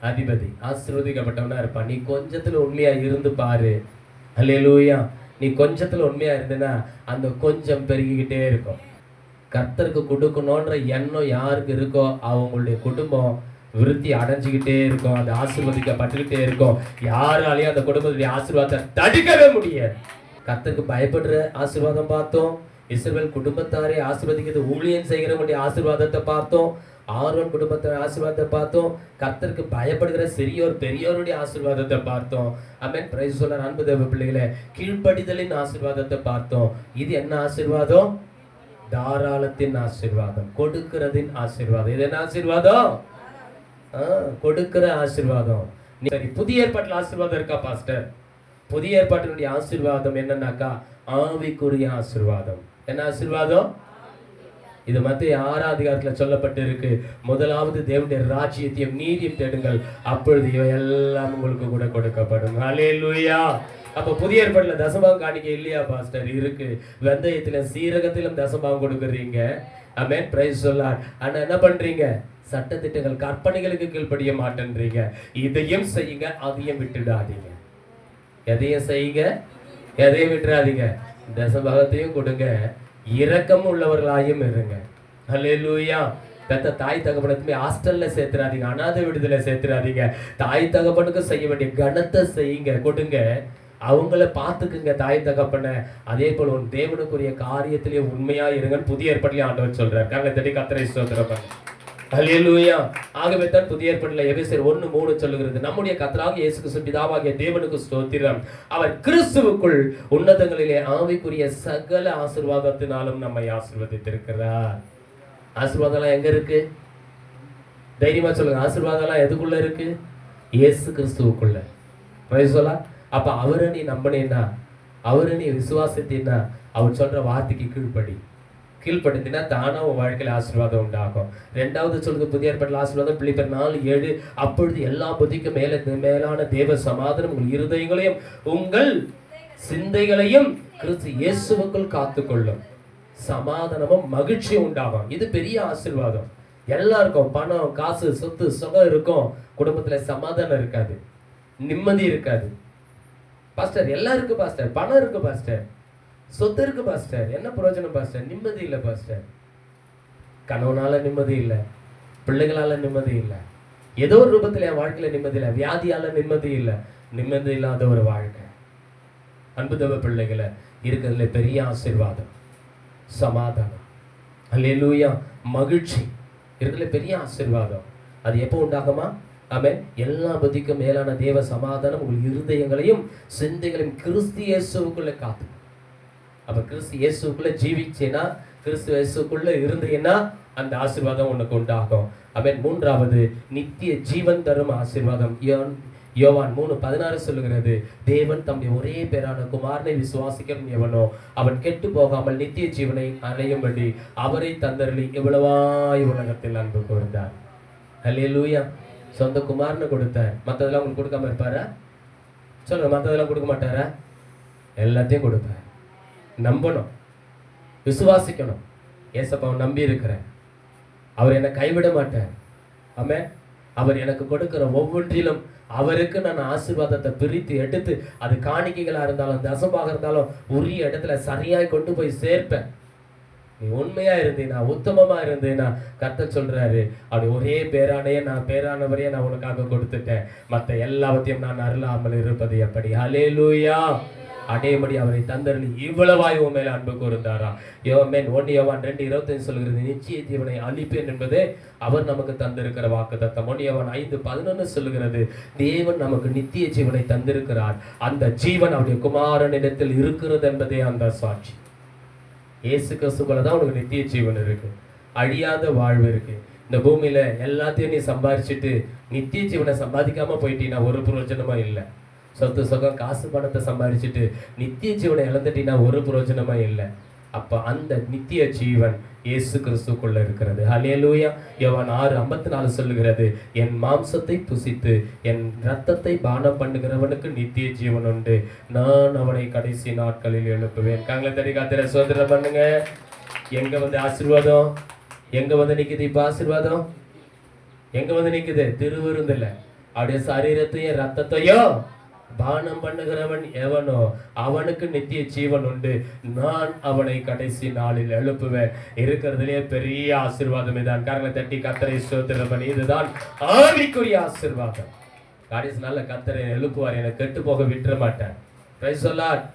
அதிபதி. ஆசீர்வதிக்கப்பட்டவனா இருப்பான். நீ கொஞ்சத்துல உண்மையா இருந்து பாரு. அல்லேலூயா. நீ கொஞ்சத்துல உண்மையா இருந்தனா அந்த கொஞ்சம் பெருகிக்கிட்டே இருக்கும். கர்த்தருக்கு கொடுக்கணும்ன்ற எண்ணம் யாருக்கு இருக்கோ அவங்களுடைய குடும்பம் விருத்தி அடைஞ்சுக்கிட்டே இருக்கும். அது ஆசீர்வதிக்கப்பட்டுக்கிட்டே இருக்கும். யாராலையும் அந்த குடும்பத்துடைய ஆசீர்வாதத்தை தடுக்கவே முடியாது. கர்த்தருக்கு பயப்படுற ஆசீர்வாதம் பார்த்தோம். இஸ்ரவேல் குடும்பத்தாரை ஆசீர்வதிக்கிறது, ஊழியம் செய்கிறவங்களுடைய ஆசீர்வாதத்தை பார்த்தோம். ஆரோன் குடும்பத்தை ஆசீர்வாதத்தை பார்த்தோம். கர்த்தருக்கு பயப்படுகிற சிறியோர் பெரியோருடைய ஆசீர்வாதத்தை பார்த்தோம். ஆமென். Praise the lord. அன்பு தேவ பிள்ளைகளே, கீழ்ப்படிதலின் ஆசீர்வாதத்தை பார்த்தோம். இது என்ன ஆசீர்வாதம்? தாராளத்தின் ஆசீர்வாதம், கொடுக்கிறதின் ஆசீர்வாதம். இது என்ன ஆசீர்வாதம்? கொடுக்கிற ஆசீர்வாதம். சரி, புதிய ஏற்பாட்டில் ஆசீர்வாதம் இருக்கா பாஸ்டர்? புதிய ஏற்பாட்டினுடைய ஆசீர்வாதம் என்னன்னாக்கா ஆவிக்குரிய ஆசீர்வாதம். என்ன ஆசீர்வாதம்? இது மத்திய 6ஆம் அதிகாரத்துல சொல்லப்பட்டு இருக்கு. முதலாவது தேவனுடைய ராஜ்யத்தையும் நீதியும் தேடுங்கள், அப்பொழுது இவை எல்லாம் உங்களுக்கு கூட கொடுக்கப்படும். ஹல்லேலூயா. அப்ப புதிய ஏற்பாட்டுல தசமபாகம் காணிக்க இல்லையா பாஸ்டர்? இருக்கு. வெந்தயத்திலும் சீரகத்திலும் தசமபாகம் கொடுக்குறீங்க. ஆமென். Praise the lord. ஆனா என்ன பண்றீங்க? சட்டதிட்டங்கள் கற்பனைகளுக்கு கீழ்ப்படிய மாட்டேன்றீங்க. இதையும் செய்யுங்க, அதையும் விட்டுடாதீங்க. எதையும் செய்யுங்க, எதையும் விட்டுறாதீங்க. தசமபாகத்தையும் கொடுங்க, இரக்கம் உள்ளவர்களாயும் இருங்க. ஹல்லேலூயா. பெத்த தாய் தகப்பனுக்குமே ஹாஸ்டல்ல சேர்த்துறாதீங்க, அனாதை விடுதலை சேர்த்துறாதீங்க. தாய் தகப்பனுக்கு செய்ய வேண்டிய கணத்தை செய்யுங்க, கொடுங்க. அவங்கள பார்த்துக்குங்க தாய் தகப்பன. அதே போல உன் தேவனுக்குரிய காரியத்திலேயே உண்மையா இருங்கன்னு புதிய ஏற்பாட்டிலே ஆண்டவர் சொல்றார். கர்த்தரை தட்டி கர்த்தரை ஸ்தோத்திரம் பண்ணுங்க. ஹல்லேலூயா. ஆகவே தான் புதிய ஏற்பாட்டில் எபேசியர் 1:3 சொல்லுகிறது, நம்முடைய கர்த்தராகிய இயேசு கிறிஸ்து பிதாவாகிய தேவனுக்கு ஸ்தோத்திரம், அவர் கிறிஸ்துவுக்குள் உன்னதங்களிலே ஆவிக்குரிய சகல ஆசீர்வாதத்தினாலும் நம்மை ஆசீர்வதித்திருக்கிறார். ஆசீர்வாதம்லாம் எங்க இருக்கு? தைரியமா சொல்லுங்க. ஆசீர்வாதம்லாம் எதுக்குள்ள இருக்கு? இயேசு கிறிஸ்துவுக்குள்ள. Price the lord. அப்ப அவரை நீ நம்பினேன்னா, அவரை நீ விசுவாசித்தீன்னா, அவர் சொல்ற வார்த்தைக்கு கீழ்ப்படுத்தினா தானா உன் வாழ்க்கையில ஆசீர்வாதம் உண்டாகும். 2வது சொல்லுது புதிய ஏற்பாட்டில் ஆசீர்வாதம், பிலிப்பியர் 4:7, அப்பொழுது எல்லா புத்திக்கும் மேலான தேவ சமாதானம் உங்கள் இருதயங்களையும் உங்கள் சிந்தைகளையும் கிறிஸ்து இயேசுவுக்குள் காத்துக்கொள்ளும். சமாதானமும் மகிழ்ச்சியும் உண்டாகும். இது பெரிய ஆசீர்வாதம். எல்லாருக்கும் பணம், காசு, சொத்து, சுகம் இருக்கும், குடும்பத்துல சமாதானம் இருக்காது, நிம்மதி இருக்காது. பாஸ்டர் எல்லாம் இருக்கு பாஸ்டர், பணம் இருக்கு பாஸ்டர், சொத்து இருக்கு பாஸ்டர், என்ன பிரயோஜனம் பாஸ்டர்? நிம்மதி இல்லை பாஸ்டர். கணவனால நிம்மதி இல்லை, பிள்ளைகளால நிம்மதி இல்லை, ஏதோ ஒரு ரூபத்துல என் வாழ்க்கையில நிம்மதி இல்லை, வியாதியால நிம்மதி இல்லை, நிம்மதி இல்லாத ஒரு வாழ்க்கை. அன்பு தேவ பிள்ளைகளை, இருக்கிறதுல பெரிய ஆசீர்வாதம் சமாதானம். அல்லேலூயா. மகிழ்ச்சி இருக்கிறதுல பெரிய ஆசீர்வாதம். அது எப்போ உண்டாகுமா? ஆமென். எல்லா புத்திக்கும் மேலான தேவ சமாதானம் உங்கள் இருதயங்களையும் சிந்தைகளையும் கிறிஸ்து இயேசுவுக்குள்ள காத்து. அப்ப கிறிஸ்து இயேசுக்குள்ள ஜீவிச்சேனா, கிறிஸ்து இயேசுக்குள்ள இருந்தேன்னா அந்த ஆசீர்வாதம் உனக்கு உண்டாகும். ஆமென். 3வது நித்திய ஜீவன் தரும் ஆசீர்வாதம். யோவான் 3:16 சொல்லுகிறது, தேவன் தம்முடைய ஒரே பேரான குமாரனை விசுவாசிக்கிறவன் எவனோ அவன் கெட்டு போகாமல் நித்திய ஜீவனை அடையும்படி அவரை தந்தருளி எவ்வளவாய் உலகத்தில் அன்பு கூர்ந்தார். அல்லேலூயா. சொந்த குமாரனை கொடுத்தார். மற்றதெல்லாம் உங்களுக்கு கொடுக்காம இருப்பாரா? சொல்லுங்க, மற்றதெல்லாம் கொடுக்க மாட்டாரா? எல்லாத்தையும் கொடுப்பார். நம்பணும், விசுவாசிக்கணும். ஏசப்பாவை நம்பி இருக்கிறேன், அவர் என்னை கைவிட மாட்டார். ஆமென். அவர் எனக்கு கொடுக்கிற ஒவ்வொன்றிலும் அவருக்கு நான் ஆசீர்வாதத்தை பிரித்து எடுத்து, அது காணிக்கைகளா இருந்தாலும் தசமாக இருந்தாலும் உரிய இடத்துல சரியாய் கொண்டு போய் சேர்ப்பேன். நீ உண்மையா இருந்தீனா, உத்தமமா இருந்தீனா, கர்த்தர் சொல்றாரு, அப்படி ஒரே பேரானையே நான் பேரானவரையே நான் உனக்காக கொடுத்துட்டேன், மற்ற எல்லாவற்றையும் நான் அருளாமல் இருப்பது எப்படி? ஹல்லேலூயா. அடையபடி அவரை தந்தருளி இவ்வளவாய் உன் மேல அன்பு கூர்ந்தாரா. யோவான் 1 2:25 சொல்கிறது, நிச்சய ஜீவனை அளிப்பேன் என்பதே அவர் நமக்கு தந்திருக்கிற வாக்குத்தத்தம். 1 5:11 சொல்லுகிறது, தேவன் நமக்கு நித்திய ஜீவனை தந்திருக்கிறார், அந்த ஜீவன் அவருடைய குமாரனிடத்தில் இருக்கிறது என்பதே அந்த சாட்சி. இயேசு கிறிஸ்துக்குள்ள தான் உனக்கு நித்திய ஜீவன் இருக்கு, அழியாத வாழ்வு இருக்கு. இந்த பூமியில எல்லாத்தையும் நீ சம்பாதிச்சுட்டு நித்திய ஜீவனை சம்பாதிக்காம போயிட்டீங்கன்னா ஒரு பிரயோஜனமா இல்லை. சொத்து சுகம் காசு பணத்தை சம்பாதிச்சுட்டு நித்திய ஜீவனை இழந்துட்டீங்கன்னா ஒரு பிரயோஜனமா இல்லை. அப்ப அந்த நித்திய ஜீவன் இயேசு கிறிஸ்துக்குள்ள இருக்கிறது. ஹல்லேலூயா. யோவான் 6:54 சொல்லுகிறது, என் மாம்சத்தை புசித்து என் இரத்தத்தை பானம் பண்ணுகிறவனுக்கு நித்திய ஜீவன் உண்டு, நான் அவனை கடைசி நாட்களில் எழுப்புவேன். கங்களை தடி காத்திர சோதனை பண்ணுங்க. எங்க வந்து ஆசீர்வாதம்? எங்க வந்து நிக்குது இப்ப ஆசீர்வாதம்? எங்க வந்து நிக்குது? திருவிருந்துல அவருடைய சரீரத்தையும் ரத்தத்தையும் பானம் பண்ணுகிறவன் எவனோ அவனுக்கு நித்திய ஜீவன் உண்டு, நான் அவனை கடைசி நாளில் எழுப்புவேன். இருக்கிறதுலே பெரிய ஆசீர்வாதம் இதான். கரங்களை தட்டி கர்த்தரை ஸ்தோத்திரம் பண்ணி, இதுதான் ஆவிக்குரிய ஆசீர்வாதம். கடைசி நாள்ல கர்த்தரை எழுப்புவார், எனக்கு கெட்டு போக விட்டுற மாட்டேன். Price the Lord.